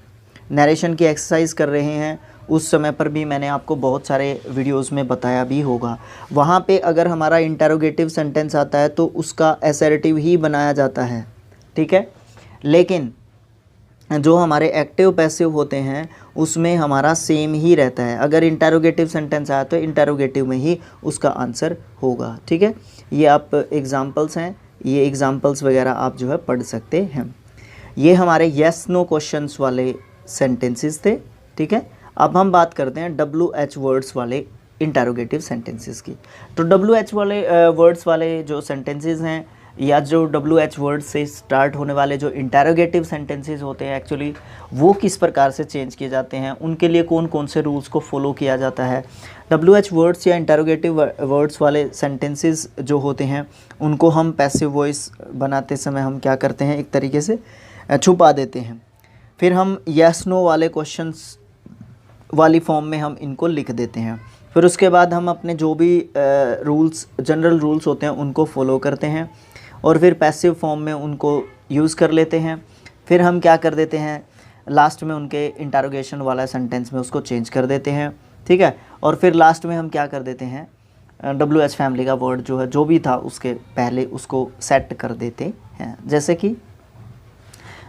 नरेशन की एक्सरसाइज कर रहे हैं, उस समय पर भी मैंने आपको बहुत सारे वीडियोस में बताया भी होगा। वहाँ पे अगर हमारा इंटरोगेटिव सेंटेंस आता है तो उसका असर्टिव ही बनाया जाता है, ठीक है। लेकिन जो हमारे एक्टिव पैसिव होते हैं उसमें हमारा सेम ही रहता है। अगर इंटरोगेटिव सेंटेंस आया तो इंटरोगेटिव में ही उसका आंसर होगा। ठीक है, ये आप एग्जांपल्स हैं, ये एग्जांपल्स वगैरह आप जो है पढ़ सकते हैं। ये हमारे यस नो क्वेश्चंस वाले सेंटेंसेस थे। ठीक है, अब हम बात करते हैं WH वर्ड्स वाले इंटरोगेटिव सेंटेंसेस की। तो WH वाले वर्ड्स वाले जो सेंटेंसेस हैं या जो WH वर्ड से स्टार्ट होने वाले जो इंटरोगेटिव सेंटेंसेस होते हैं एक्चुअली वो किस प्रकार से चेंज किए जाते हैं, उनके लिए कौन कौन से रूल्स को फॉलो किया जाता है। WH वर्ड्स या इंटरोगेटिव वर्ड्स वाले सेंटेंसेस जो होते हैं उनको हम पैसिव वॉइस बनाते समय हम क्या करते हैं, एक तरीके से छुपा देते हैं। फिर हम यस नो वाले क्वेश्चंस वाली फॉर्म में हम इनको लिख देते हैं। फिर उसके बाद हम अपने जो भी रूल्स, जनरल रूल्स होते हैं उनको फॉलो करते हैं और फिर पैसिव फॉर्म में उनको यूज़ कर लेते हैं। फिर हम क्या कर देते हैं, लास्ट में उनके इंटरोगेशन वाला सेंटेंस में उसको चेंज कर देते हैं। ठीक है, और फिर लास्ट में हम क्या कर देते हैं, WH फैमिली का वर्ड जो है जो भी था उसके पहले उसको सेट कर देते हैं। जैसे कि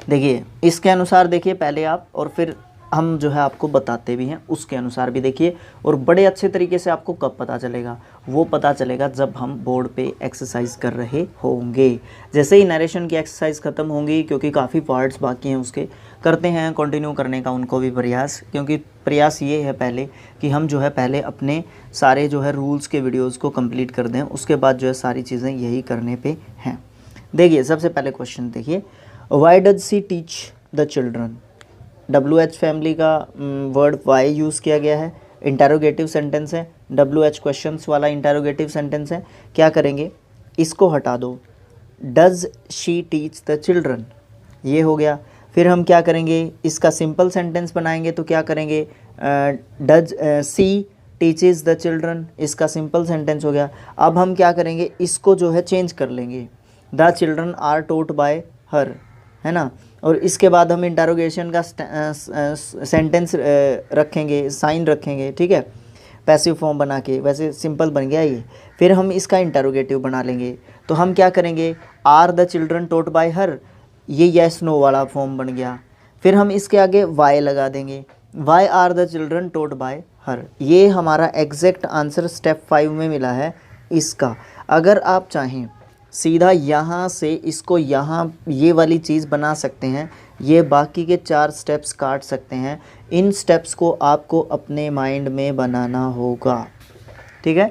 देखिए इसके अनुसार देखिए पहले आप, और फिर हम जो है आपको बताते भी हैं उसके अनुसार भी देखिए। और बड़े अच्छे तरीके से आपको कब पता चलेगा, वो पता चलेगा जब हम बोर्ड पे एक्सरसाइज कर रहे होंगे। जैसे ही नरेशन की एक्सरसाइज ख़त्म होंगी, क्योंकि काफ़ी पार्ट्स बाकी हैं उसके, करते हैं कंटिन्यू करने का उनको भी प्रयास, क्योंकि प्रयास ये है पहले कि हम जो है पहले अपने सारे जो है रूल्स के वीडियोज़ को कम्प्लीट कर दें, उसके बाद जो है सारी चीज़ें यही करने पर हैं। देखिए सबसे पहले क्वेश्चन देखिए, why does she teach the children. WH family का वर्ड वाई यूज़ किया गया है, इंटरोगेटिव सेंटेंस है, WH क्वेश्चंस वाला इंटरोगेटिव सेंटेंस है। क्या करेंगे, इसको हटा दो, does she teach the children, ये हो गया। फिर हम क्या करेंगे, इसका सिंपल सेंटेंस बनाएंगे तो क्या करेंगे, does she teaches the children, इसका सिंपल सेंटेंस हो गया। अब हम क्या करेंगे, इसको जो है चेंज कर लेंगे, the children are taught by her, है ना। और इसके बाद हम इंटरोगेशन का सेंटेंस रखेंगे, साइन रखेंगे। ठीक है, पैसिव फॉर्म बना के, वैसे सिंपल बन गया ये। फिर हम इसका इंटरोगेटिव बना लेंगे, तो हम क्या करेंगे, are the children taught by her, ये यस नो वाला फॉर्म बन गया। फिर हम इसके आगे वाई लगा देंगे, why are the children taught by her. ये हमारा एग्जैक्ट आंसर स्टेप 5 में मिला है इसका। अगर आप चाहें सीधा यहाँ से इसको यहाँ ये वाली चीज़ बना सकते हैं, ये बाकी के 4 स्टेप्स काट सकते हैं। इन स्टेप्स को आपको अपने माइंड में बनाना होगा। ठीक है,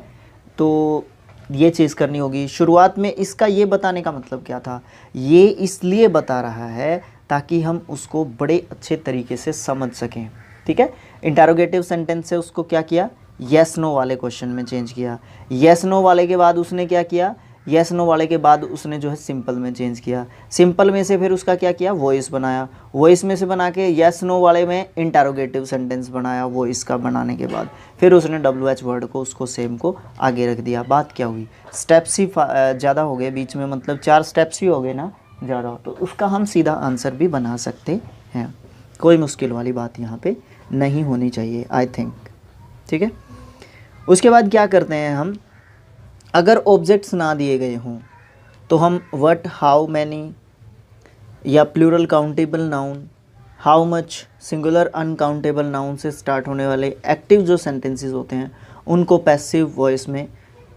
तो ये चीज़ करनी होगी। शुरुआत में इसका ये बताने का मतलब क्या था, ये इसलिए बता रहा है ताकि हम उसको बड़े अच्छे तरीके से समझ सकें। ठीक है, इंटरोगेटिव सेंटेंस से उसको क्या किया, येस नो वाले क्वेश्चन में चेंज किया। येस नो वाले के बाद उसने क्या किया, येस नो वाले के बाद उसने जो है सिंपल में चेंज किया। सिंपल में से फिर उसका क्या किया, वॉइस बनाया। वॉइस में से बना के येस नो वाले में इंटरोगेटिव सेंटेंस बनाया। वॉइस का बनाने के बाद फिर उसने WH वर्ड को उसको सेम को आगे रख दिया। बात क्या हुई, स्टेप्स ही ज़्यादा हो गए बीच में, मतलब 4 स्टेप्स ही हो गए ना ज़्यादा, तो उसका हम सीधा आंसर भी बना सकते हैं। कोई मुश्किल वाली बात यहाँ पे नहीं होनी चाहिए आई थिंक। ठीक है, उसके बाद क्या करते हैं हम, अगर ऑब्जेक्ट्स ना दिए गए हों तो हम व्हाट, हाउ मैनी या plural countable noun, how much, singular uncountable noun से स्टार्ट होने वाले एक्टिव जो सेंटेंसेस होते हैं उनको पैसिव वॉइस में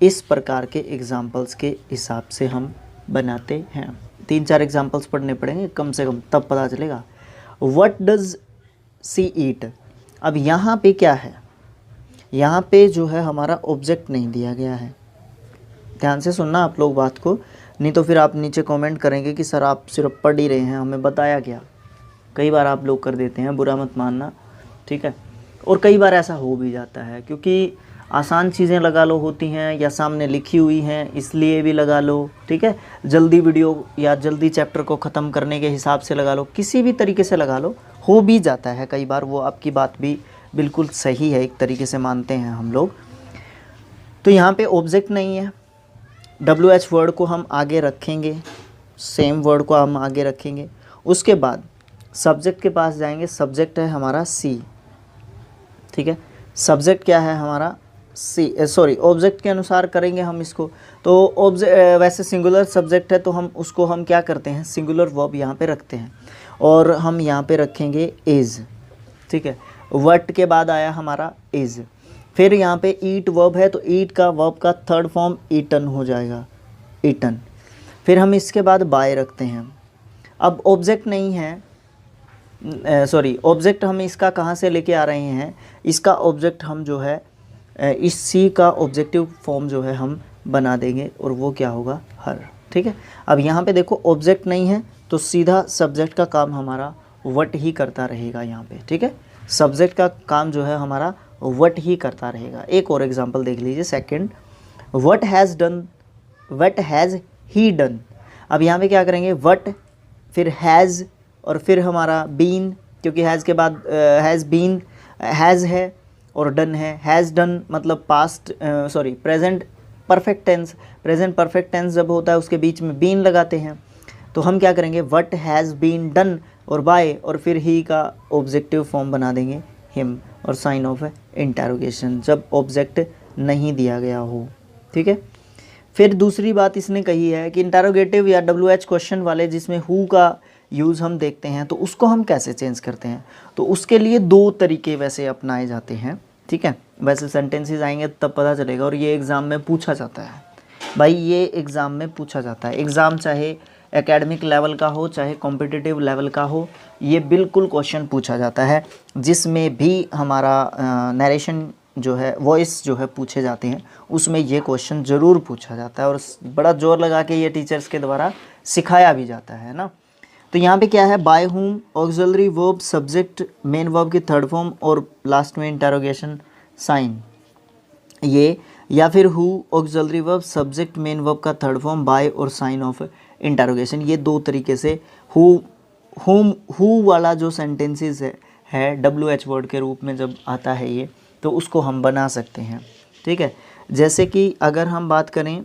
इस प्रकार के एग्जाम्पल्स के हिसाब से हम बनाते हैं। 3-4 एग्जाम्पल्स पढ़ने पड़ेंगे कम से कम, तब पता चलेगा। व्हाट डज सी ईट, अब यहाँ पे क्या है, यहाँ पे जो है हमारा ऑब्जेक्ट नहीं दिया गया है। ध्यान से सुनना आप लोग बात को, नहीं तो फिर आप नीचे कमेंट करेंगे कि सर आप सिर्फ पढ़ ही रहे हैं, हमें बताया क्या। कई बार आप लोग कर देते हैं, बुरा मत मानना। ठीक है, और कई बार ऐसा हो भी जाता है क्योंकि आसान चीज़ें लगा लो होती हैं या सामने लिखी हुई हैं इसलिए भी लगा लो। ठीक है, जल्दी वीडियो या जल्दी चैप्टर को ख़त्म करने के हिसाब से लगा लो, किसी भी तरीके से लगा लो, हो भी जाता है कई बार। वो आपकी बात भी बिल्कुल सही है, एक तरीके से मानते हैं हम लोग। तो यहाँ पे ऑब्जेक्ट नहीं है, WH वर्ड को हम आगे रखेंगे, सेम वर्ड को हम आगे रखेंगे। उसके बाद सब्जेक्ट के पास जाएंगे, सब्जेक्ट है हमारा सी। ठीक है, सब्जेक्ट क्या है हमारा सी, सॉरी ऑब्जेक्ट के अनुसार करेंगे हम इसको। तो वैसे सिंगुलर सब्जेक्ट है तो हम उसको हम क्या करते हैं, सिंगुलर वर्ब यहाँ पे रखते हैं। और हम यहाँ पे रखेंगे इज़, ठीक है। वट के बाद आया हमारा इज़, फिर यहाँ पे ईट वर्ब है तो ईट का वर्ब का थर्ड फॉर्म ईटन हो जाएगा, ईटन। फिर हम इसके बाद बाय रखते हैं। अब ऑब्जेक्ट नहीं है, सॉरी, ऑब्जेक्ट हम इसका कहाँ से लेके आ रहे हैं, इसका ऑब्जेक्ट हम जो है इस सी का ऑब्जेक्टिव फॉर्म जो है हम बना देंगे और वो क्या होगा, हर, ठीक है। अब यहाँ पे देखो ऑब्जेक्ट नहीं है तो सीधा सब्जेक्ट का काम हमारा वट ही करता रहेगा यहाँ पे, ठीक है। सब्जेक्ट का काम जो है हमारा वट ही करता रहेगा। एक और एग्जांपल देख लीजिए, second, what has done, what has he done. अब यहाँ पे क्या करेंगे, वट फिर हैज़ और फिर हमारा बीन, क्योंकि हैज़ के बाद हैज़ बीन, हैज़ है और डन है। हैज़ डन मतलब past, sorry present perfect tense, present perfect tense जब होता है उसके बीच में बीन लगाते हैं। तो हम क्या करेंगे, व्हाट हैज़ बीन डन और बाय और फिर ही का ऑब्जेक्टिव फॉर्म बना देंगे हिम और साइन ऑफ इंटरोगेशन जब ऑब्जेक्ट नहीं दिया गया हो, ठीक है। फिर दूसरी बात इसने कही है कि इंटरोगेटिव या WH क्वेश्चन वाले जिसमें हु का यूज़ हम देखते हैं तो उसको हम कैसे चेंज करते हैं, तो उसके लिए दो तरीके वैसे अपनाए जाते हैं, ठीक है। वैसे सेंटेंसेस आएंगे तब पता चलेगा और ये एग्ज़ाम में पूछा जाता है भाई, ये एग्ज़ाम में पूछा जाता है। एग्ज़ाम चाहे एकेडमिक लेवल का हो चाहे कॉम्पिटिटिव लेवल का हो, ये बिल्कुल क्वेश्चन पूछा जाता है जिसमें भी हमारा नरेशन जो है, वॉइस जो है पूछे जाते हैं, उसमें ये क्वेश्चन ज़रूर पूछा जाता है और बड़ा जोर लगा के ये टीचर्स के द्वारा सिखाया भी जाता है ना। तो यहाँ पे क्या है, by whom, auxiliary verb, subject, main verb की थर्ड फॉर्म और लास्ट में इंटरोगेशन साइन, ये, या फिर who, auxiliary verb, subject, main verb का थर्ड फॉर्म, बाय और साइन ऑफ इंटरोगेशन। ये दो तरीके से हु वाला जो सेंटेंसेस है WH वर्ड के रूप में जब आता है ये, तो उसको हम बना सकते हैं, ठीक है। जैसे कि अगर हम बात करें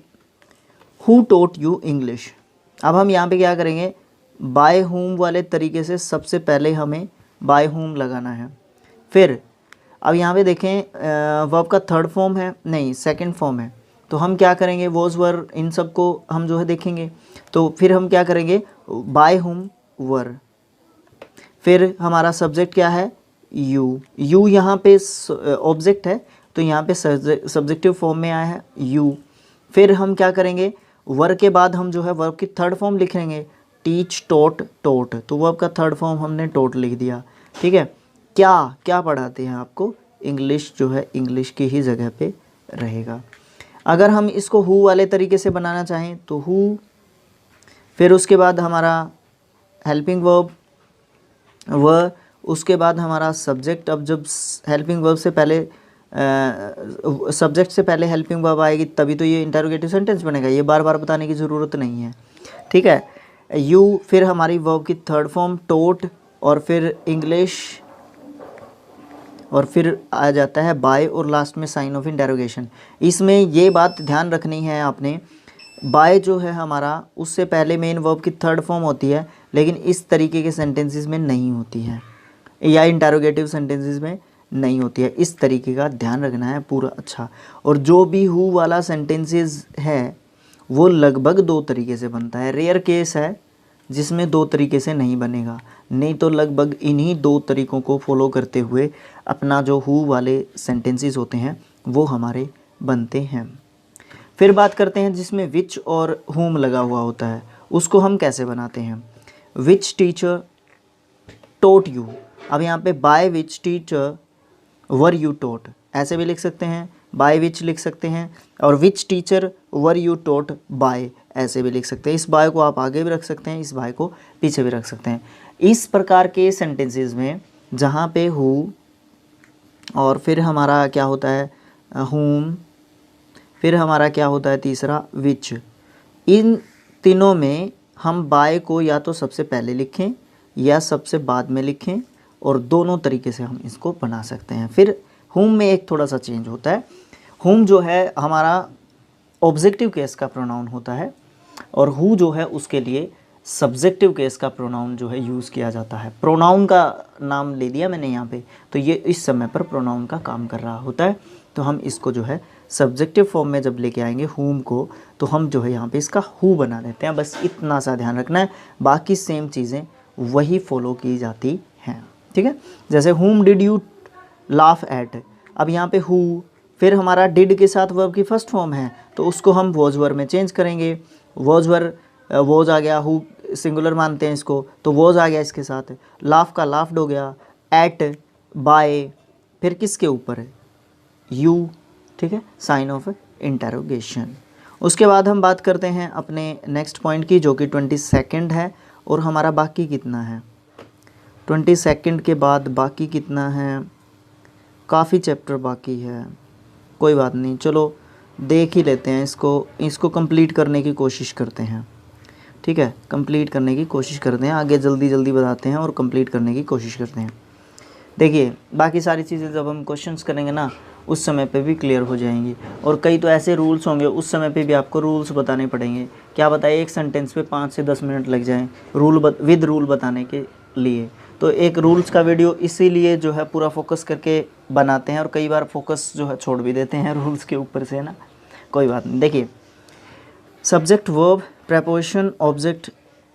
हु टोट यू इंग्लिश, अब हम यहाँ पे क्या करेंगे, बाय होम वाले तरीके से सबसे पहले हमें बाय होम लगाना है। फिर अब यहाँ पे देखें वर्ब का थर्ड फॉर्म है, नहीं सेकंड फॉर्म है, तो हम क्या करेंगे, वॉज वर इन सब को हम जो है देखेंगे। तो फिर हम क्या करेंगे, बाय होम वर, फिर हमारा सब्जेक्ट क्या है, यू यहाँ पे ऑब्जेक्ट है तो यहाँ पे सब्जेक्टिव फॉर्म में आया है यू। फिर हम क्या करेंगे, वर के बाद हम जो है वर्ब की थर्ड फॉर्म लिखेंगे, टीच, टोट, टोट, तो वर्ब का थर्ड फॉर्म हमने टोट लिख दिया, ठीक है। क्या पढ़ाते हैं आपको, इंग्लिश जो है इंग्लिश की ही जगह पे रहेगा। अगर हम इसको हु वाले तरीके से बनाना चाहें तो हु, फिर उसके बाद हमारा हेल्पिंग वर्ब व, उसके बाद हमारा सब्जेक्ट। अब जब हेल्पिंग वर्ब से पहले सब्जेक्ट से पहले हेल्पिंग वर्ब आएगी तभी तो ये इंटरोगेटिव सेंटेंस बनेगा, ये बार बार बताने की ज़रूरत नहीं है, ठीक है। यू, फिर हमारी वर्ब की थर्ड फॉर्म टोट और फिर इंग्लिश और फिर आ जाता है बाय और लास्ट में साइन ऑफ इंटरोगेशन। इसमें ये बात ध्यान रखनी है आपने, बाय जो है हमारा उससे पहले मेन वर्ब की थर्ड फॉर्म होती है, लेकिन इस तरीके के सेंटेंसेस में नहीं होती है या इंटरोगेटिव सेंटेंसेस में नहीं होती है। इस तरीके का ध्यान रखना है पूरा अच्छा। और जो भी हु वाला सेंटेंसेस है वो लगभग दो तरीके से बनता है, रेयर केस है जिसमें दो तरीके से नहीं बनेगा, नहीं तो लगभग इन्हीं दो तरीक़ों को फॉलो करते हुए अपना जो हु वाले सेंटेंसेस होते हैं वो हमारे बनते हैं। फिर बात करते हैं जिसमें विच और हुम लगा हुआ होता है, उसको हम कैसे बनाते हैं। विच टीचर टोट यू, अब यहाँ पे by which teacher were you taught ऐसे भी लिख सकते हैं, बाय विच लिख सकते हैं, और which teacher were you taught by ऐसे भी लिख सकते हैं। इस बाय को आप आगे भी रख सकते हैं, इस बाय को पीछे भी रख सकते हैं। इस प्रकार के सेंटेंसेस में जहाँ पे हु और फिर हमारा क्या होता है हुम, फिर हमारा क्या होता है तीसरा विच, इन तीनों में हम बाय को या तो सबसे पहले लिखें या सबसे बाद में लिखें, और दोनों तरीके से हम इसको बना सकते हैं। फिर हुम में एक थोड़ा सा चेंज होता है, हुम जो है हमारा ऑब्जेक्टिव केस का प्रोनाउन होता है और हु जो है उसके लिए सब्जेक्टिव केस का प्रोनाउन जो है यूज़ किया जाता है। प्रोनाउन का नाम ले दिया मैंने यहाँ पे, तो ये इस समय पर प्रोनाउन का काम कर रहा होता है, तो हम इसको जो है सब्जेक्टिव फॉर्म में जब लेके आएंगे हुम को, तो हम जो है यहाँ पे इसका हु बना देते हैं। बस इतना सा ध्यान रखना है, बाकी सेम चीज़ें वही फॉलो की जाती हैं, ठीक है। जैसे whom did you laugh at, अब यहाँ पे हु, फिर हमारा डिड के साथ वर्ब की फर्स्ट फॉर्म है तो उसको हम वॉज वर्ब में चेंज करेंगे। वॉज वॉज आ गया, हु सिंगुलर मानते हैं इसको तो वॉज आ गया इसके साथ, लाफ का लाफ्ड हो गया, एट, बाय, फिर किसके ऊपर है, यू, ठीक है, साइन ऑफ इंटरोगेशन। उसके बाद हम बात करते हैं अपने नेक्स्ट पॉइंट की जो कि 22 है, और हमारा बाकी कितना है 22 के बाद बाकी कितना है, काफ़ी चैप्टर बाकी है, कोई बात नहीं, चलो देख ही लेते हैं इसको कंप्लीट करने की कोशिश करते हैं, ठीक है, कंप्लीट करने की कोशिश करते हैं, आगे जल्दी जल्दी बताते हैं और कंप्लीट करने की कोशिश करते हैं। देखिए बाकी सारी चीज़ें जब हम क्वेश्चंस करेंगे ना उस समय पे भी क्लियर हो जाएंगी, और कई तो ऐसे रूल्स होंगे उस समय पे भी आपको रूल्स बताने पड़ेंगे। क्या बताए, एक सेंटेंस पे 5 से 10 मिनट लग जाएं विद रूल बताने के लिए, तो एक रूल्स का वीडियो इसीलिए जो है पूरा फोकस करके बनाते हैं, और कई बार फोकस जो है छोड़ भी देते हैं रूल्स के ऊपर से, है ना, कोई बात नहीं। देखिए सब्जेक्ट वर्ब प्रेपोजिशन ऑब्जेक्ट,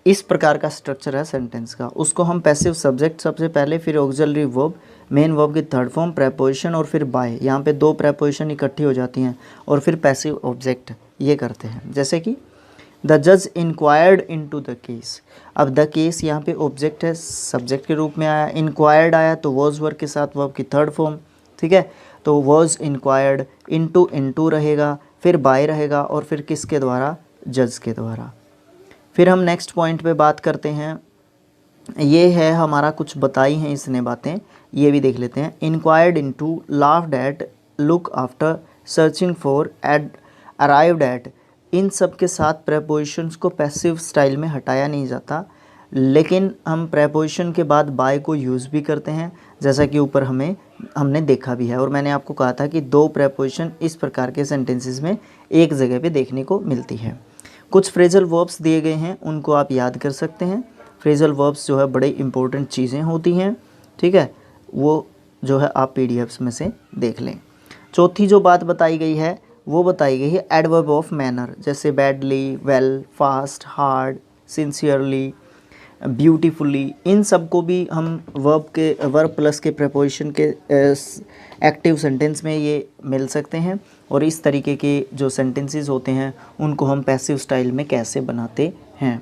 इस प्रकार का स्ट्रक्चर है सेंटेंस का, उसको हम पैसिव सब्जेक्ट सबसे पहले, फिर ऑक्सिलरी वर्ब, मेन वर्ब की थर्ड फॉर्म, प्रेपोजिशन और फिर बाय, यहाँ पे 2 प्रेपोजिशन इकट्ठी हो जाती हैं और फिर पैसिव ऑब्जेक्ट ये करते हैं। जैसे कि द जज इंक्वायर्ड इनटू द केस, अब द केस यहाँ पे ऑब्जेक्ट है, सब्जेक्ट के रूप में आया, इंक्वायर्ड आया तो वॉज वर्ब के साथ वर्ब की थर्ड फॉर्म, ठीक है, तो वॉज इंक्वायर्ड, इनटू रहेगा, फिर बाय रहेगा और फिर किसके द्वारा, जज के द्वारा। फिर हम नेक्स्ट पॉइंट पे बात करते हैं, ये है हमारा कुछ बताई हैं इसने बातें, ये भी देख लेते हैं। Inquired into, laughed at, look after, searching for, add, arrived at, इन सब के साथ प्रेपोजिशंस को पैसिव स्टाइल में हटाया नहीं जाता, लेकिन हम प्रेपोजिशन के बाद बाय को यूज़ भी करते हैं, जैसा कि ऊपर हमने देखा भी है, और मैंने आपको कहा था कि 2 प्रेपोजिशन इस प्रकार के सेंटेंसेस में एक जगह पे देखने को मिलती है। कुछ फ्रेजल वर्ब्स दिए गए हैं, उनको आप याद कर सकते हैं। फ्रेजल वर्ब्स जो है बड़े इंपॉर्टेंट चीज़ें होती हैं, ठीक है, वो जो है आप पीडीएफ्स में से देख लें। चौथी जो बात बताई गई है वो बताई गई है एडवर्ब ऑफ मैनर, जैसे badly, well, fast, hard, sincerely, beautifully, इन सब को भी हम वर्ब प्लस के प्रेपोजिशन के एक्टिव सेंटेंस में ये मिल सकते हैं, और इस तरीके के जो सेंटेंसेस होते हैं उनको हम पैसिव स्टाइल में कैसे बनाते हैं।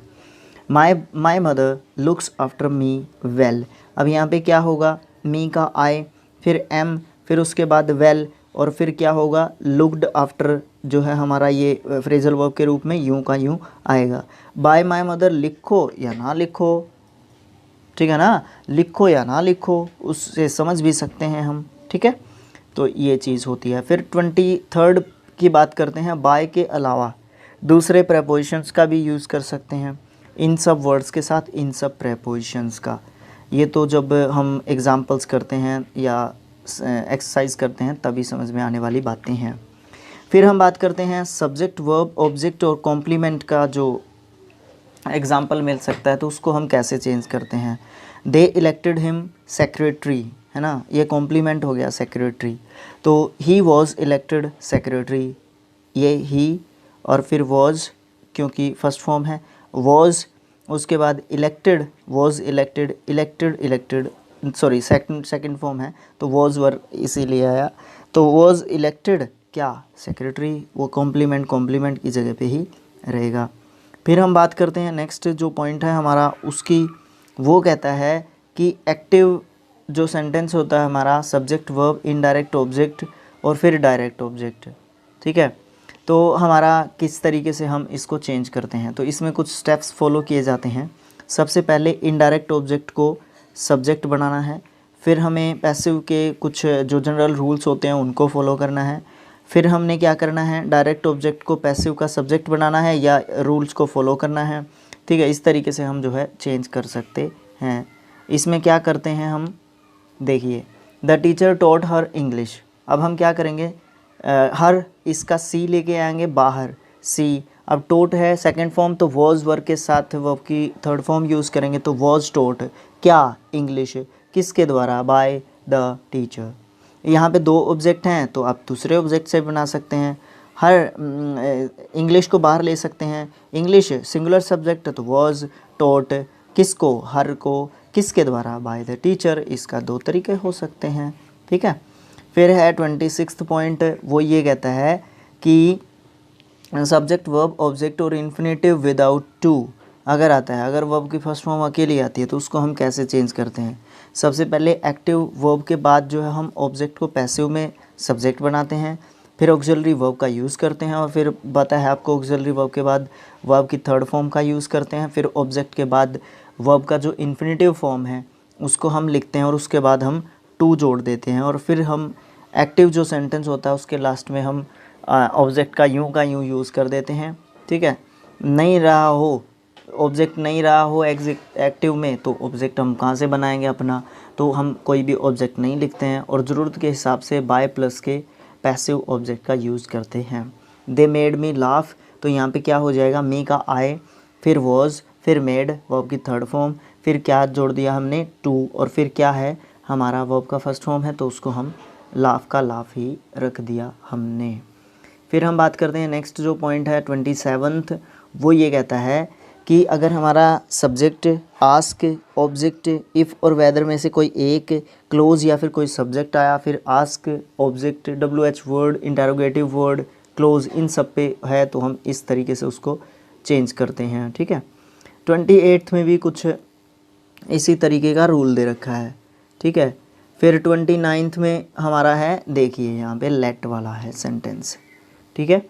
My mother looks after me well, अब यहाँ पे क्या होगा, मी का आई, फिर एम, फिर उसके बाद वेल, और फिर क्या होगा, लुक्ड आफ्टर जो है हमारा ये फ्रेजल वर्ब के रूप में यूं का यूं आएगा। बाय माय मदर, लिखो या ना लिखो, ठीक है ना, लिखो या ना लिखो, उससे समझ भी सकते हैं हम, ठीक है, तो ये चीज़ होती है। फिर 23 की बात करते हैं, बाय के अलावा दूसरे प्रेपोजिशंस का भी यूज़ कर सकते हैं इन सब वर्ड्स के साथ, इन सब प्रेपोजिशंस का, ये तो जब हम एग्जाम्पल्स करते हैं या एक्सरसाइज करते हैं तभी समझ में आने वाली बातें हैं। फिर हम बात करते हैं सब्जेक्ट वर्ब ऑब्जेक्ट और कॉम्प्लीमेंट का जो एग्जाम्पल मिल सकता है तो उसको हम कैसे चेंज करते हैं। दे इलेक्टेड हिम सेक्रेटरी, है ना, ये कॉम्प्लीमेंट हो गया सेक्रेटरी, तो ही वॉज इलेक्टेड सेक्रेटरी, ये ही, और फिर वॉज क्योंकि फर्स्ट फॉर्म है, वॉज, उसके बाद elected, was elected, elected sorry second form है तो वॉज वर इसीलिए आया, तो वॉज इलेक्टेड क्या, सेक्रेटरी, वो कॉम्प्लीमेंट की जगह पे ही रहेगा। फिर हम बात करते हैं नेक्स्ट जो पॉइंट है हमारा उसकी, वो कहता है कि एक्टिव जो सेंटेंस होता है हमारा, सब्जेक्ट वर्ब इनडायरेक्ट ऑब्जेक्ट और फिर डायरेक्ट ऑब्जेक्ट, ठीक है, तो हमारा किस तरीके से हम इसको चेंज करते हैं, तो इसमें कुछ स्टेप्स फॉलो किए जाते हैं। सबसे पहले इनडायरेक्ट ऑब्जेक्ट को सब्जेक्ट बनाना है, फिर हमें पैसिव के कुछ जो जनरल रूल्स होते हैं उनको फॉलो करना है, फिर हमने क्या करना है, डायरेक्ट ऑब्जेक्ट को पैसिव का सब्जेक्ट बनाना है या रूल्स को फॉलो करना है, ठीक है, इस तरीके से हम जो है चेंज कर सकते हैं। इसमें क्या करते हैं हम, देखिए the teacher taught her English, अब हम क्या करेंगे, हर इसका सी लेके आएंगे बाहर, सी, अब टोट है सेकंड फॉर्म तो वॉज वर्ब के साथ वर्ब की थर्ड फॉर्म यूज़ करेंगे, तो वॉज टोट क्या, इंग्लिश, किसके द्वारा, बाय द टीचर। यहाँ पे 2 ऑब्जेक्ट हैं तो आप दूसरे ऑब्जेक्ट से बना सकते हैं, हर इंग्लिश को बाहर ले सकते हैं, इंग्लिश सिंगुलर सब्जेक्ट तो वॉज टोट, किसको, हर को, किसके द्वारा, बाय द टीचर। इसका दो तरीके हो सकते हैं, ठीक है। फिर है 26 पॉइंट, वो ये कहता है कि सब्जेक्ट वर्ब ऑब्जेक्ट और इन्फिनेटिव विदाउट टू अगर आता है, अगर वर्ब की फर्स्ट फॉर्म अकेली आती है तो उसको हम कैसे चेंज करते हैं। सबसे पहले एक्टिव वर्ब के बाद जो है हम ऑब्जेक्ट को पैसिव में सब्जेक्ट बनाते हैं, फिर ऑक्सिलरी वर्ब का यूज़ करते हैं, और फिर पता है आपको ऑक्सिलरी वर्ब के बाद वर्ब की थर्ड फॉर्म का यूज़ करते हैं, फिर ऑब्जेक्ट के बाद वर्ब का जो इन्फिनेटिव फॉर्म है उसको हम लिखते हैं और उसके बाद हम टू जोड़ देते हैं, और फिर हम एक्टिव जो सेंटेंस होता है उसके लास्ट में हम ऑब्जेक्ट का यूँ यूज़ कर देते हैं, ठीक है। नहीं रहा हो, ऑब्जेक्ट नहीं रहा हो एक्टिव में, तो ऑब्जेक्ट हम कहाँ से बनाएंगे अपना, तो हम कोई भी ऑब्जेक्ट नहीं लिखते हैं और ज़रूरत के हिसाब से बाय प्लस के पैसिव ऑब्जेक्ट का यूज़ करते हैं। दे मेड मी लाफ, तो यहाँ पे क्या हो जाएगा, मी का आई, फिर वॉज, फिर मेड वर्ब की थर्ड फॉर्म, फिर क्या जोड़ दिया हमने, टू, और फिर क्या है हमारा वर्ब का फर्स्ट फॉर्म है तो उसको हम लाफ का लाफ ही रख दिया हमने। फिर हम बात करते हैं नेक्स्ट जो पॉइंट है 27, वो ये कहता है कि अगर हमारा सब्जेक्ट आस्क, ऑब्जेक्ट इफ़ और वेदर में से कोई एक, क्लोज या फिर कोई सब्जेक्ट आया, फिर ask, object, WH word, interrogative word, clause, इन सब पे है तो हम इस तरीके से उसको चेंज करते हैं, ठीक है। 28 में भी कुछ इसी तरीके का रूल दे रखा है, ठीक है। फिर 29 में हमारा है, देखिए यहाँ पे लेट वाला है सेंटेंस, ठीक है।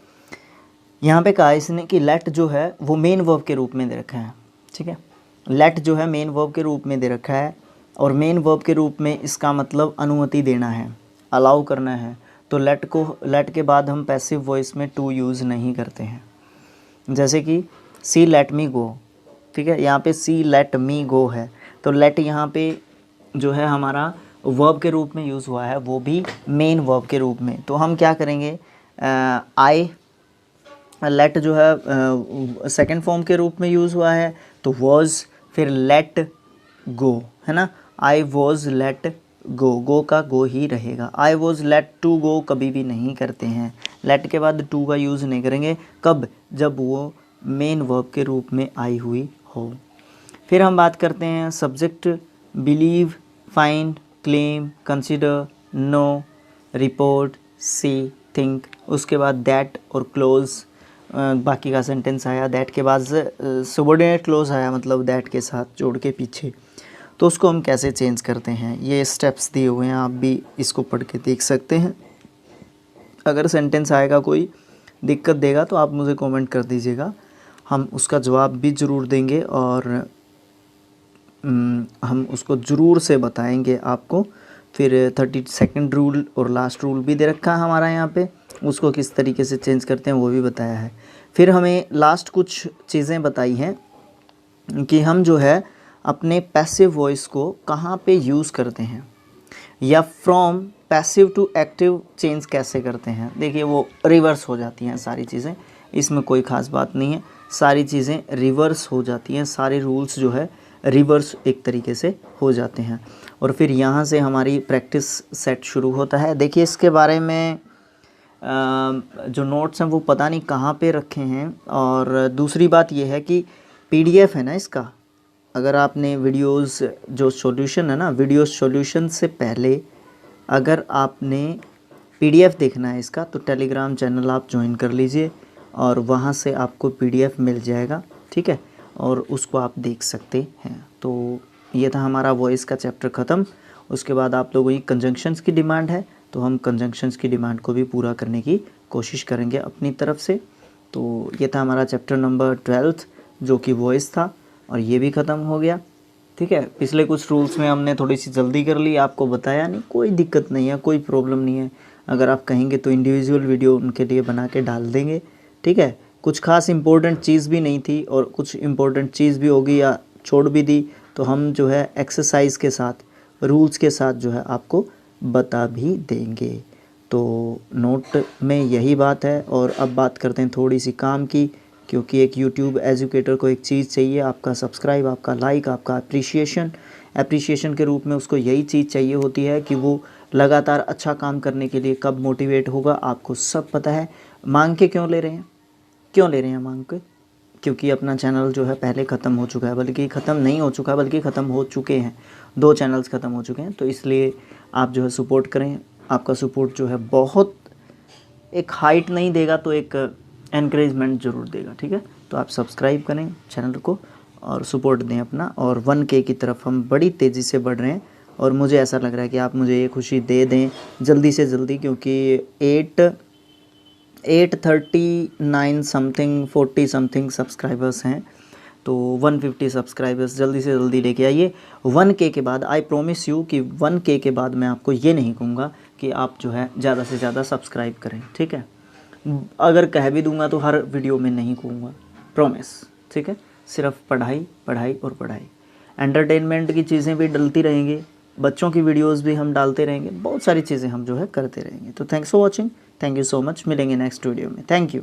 यहाँ पे कहा इसने कि लेट जो है वो मेन वर्ब के रूप में दे रखा है, ठीक है। लेट जो है मेन वर्ब के रूप में दे रखा है, और मेन वर्ब के रूप में इसका मतलब अनुमति देना है, अलाउ करना है। तो लेट के बाद हम पैसिव वॉइस में टू यूज़ नहीं करते हैं, जैसे कि सी लेट मी गो, ठीक है। यहाँ पे सी लेट मी गो है, तो लेट यहाँ पे जो है हमारा वर्ब के रूप में यूज़ हुआ है, वो भी मेन वर्ब के रूप में। तो हम क्या करेंगे, आई लेट जो है सेकंड फॉर्म के रूप में यूज़ हुआ है तो वॉज, फिर लेट गो, है ना। आई वॉज लेट गो, गो का गो ही रहेगा। I was late to go कभी भी नहीं करते हैं, लेट के बाद टू का यूज़ नहीं करेंगे, कब, जब वो मेन वर्ब के रूप में आई हुई हो। फिर हम बात करते हैं subject believe, find, claim, consider, know, report, see, think, उसके बाद दैट और क्लोज, बाकी का सेंटेंस आया। दैट के बाद सबऑर्डिनेट क्लोज आया, मतलब दैट के साथ जोड़ के पीछे। तो उसको हम कैसे चेंज करते हैं, ये स्टेप्स दिए हुए हैं, आप भी इसको पढ़ के देख सकते हैं। अगर सेंटेंस आएगा कोई दिक्कत देगा तो आप मुझे कमेंट कर दीजिएगा, हम उसका जवाब भी ज़रूर देंगे और हम उसको ज़रूर से बताएंगे आपको। फिर 32nd रूल और लास्ट रूल भी दे रखा है हमारा यहाँ पे, उसको किस तरीके से चेंज करते हैं वो भी बताया है। फिर हमें लास्ट कुछ चीज़ें बताई हैं कि हम जो है अपने पैसिव वॉइस को कहाँ पे यूज़ करते हैं, या from passive to active change कैसे करते हैं। देखिए वो रिवर्स हो जाती हैं सारी चीज़ें, इसमें कोई ख़ास बात नहीं है, सारी चीज़ें रिवर्स हो जाती हैं, सारे रूल्स जो है रिवर्स एक तरीके से हो जाते हैं। और फिर यहाँ से हमारी प्रैक्टिस सेट शुरू होता है। देखिए इसके बारे में जो नोट्स हैं वो पता नहीं कहाँ पे रखे हैं। और दूसरी बात ये है कि PDF है ना इसका, अगर आपने वीडियोस जो सॉल्यूशन है ना, वीडियो सॉल्यूशन से पहले अगर आपने PDF देखना है इसका तो टेलीग्राम चैनल आप ज्वाइन कर लीजिए और वहाँ से आपको PDF मिल जाएगा, ठीक है, और उसको आप देख सकते हैं। तो ये था हमारा वॉइस का चैप्टर ख़त्म। उसके बाद आप लोगों की कंजंक्शंस की डिमांड है तो हम कंजंक्शंस की डिमांड को भी पूरा करने की कोशिश करेंगे अपनी तरफ से। तो ये था हमारा चैप्टर नंबर 12 जो कि वॉइस था, और ये भी ख़त्म हो गया, ठीक है। पिछले कुछ रूल्स में हमने थोड़ी सी जल्दी कर ली, आपको बताया नहीं, कोई दिक्कत नहीं है, कोई प्रॉब्लम नहीं है। अगर आप कहेंगे तो इंडिविजुअल वीडियो उनके लिए बना के डाल देंगे, ठीक है। कुछ खास इंपॉर्टेंट चीज़ भी नहीं थी और कुछ इंपॉर्टेंट चीज़ भी होगी या छोड़ भी दी तो हम जो है एक्सरसाइज के साथ, रूल्स के साथ जो है आपको बता भी देंगे। तो नोट में यही बात है। और अब बात करते हैं थोड़ी सी काम की, क्योंकि एक यूट्यूब एजुकेटर को एक चीज़ चाहिए, आपका सब्सक्राइब, आपका लाइक, आपका एप्रिशिएशन के रूप में उसको यही चीज़ चाहिए होती है कि वो लगातार अच्छा काम करने के लिए कब मोटिवेट होगा, आपको सब पता है। मांग के क्यों ले रहे हैं, मांग के, क्योंकि अपना चैनल जो है पहले ख़त्म हो चुका है, बल्कि ख़त्म नहीं हो चुका बल्कि ख़त्म हो चुके हैं, 2 चैनल्स ख़त्म हो चुके हैं। तो इसलिए आप जो है सपोर्ट करें। आपका सपोर्ट जो है बहुत एक हाइट नहीं देगा तो एक एनकरेजमेंट ज़रूर देगा, ठीक है। तो आप सब्सक्राइब करें चैनल को और सपोर्ट दें अपना, और 1K की तरफ हम बड़ी तेज़ी से बढ़ रहे हैं। और मुझे ऐसा लग रहा है कि आप मुझे ये खुशी दे दें जल्दी से जल्दी, क्योंकि 839 समथिंग 40 समथिंग सब्सक्राइबर्स हैं। तो 150 सब्सक्राइबर्स जल्दी से जल्दी लेके आइए। 1K के बाद आई प्रॉमिस यू कि 1K के बाद मैं आपको ये नहीं कहूँगा कि आप जो है ज़्यादा से ज़्यादा सब्सक्राइब करें, ठीक है। अगर कह भी दूंगा तो हर वीडियो में नहीं कहूँगा, प्रॉमिस, ठीक है। सिर्फ पढ़ाई पढ़ाई और पढ़ाई। एंटरटेनमेंट की चीज़ें भी डलती रहेंगी, बच्चों की वीडियोस भी हम डालते रहेंगे, बहुत सारी चीज़ें हम जो है करते रहेंगे। तो thanks for watching, thank you so much. मिलेंगे नेक्स्ट वीडियो में। Thank you.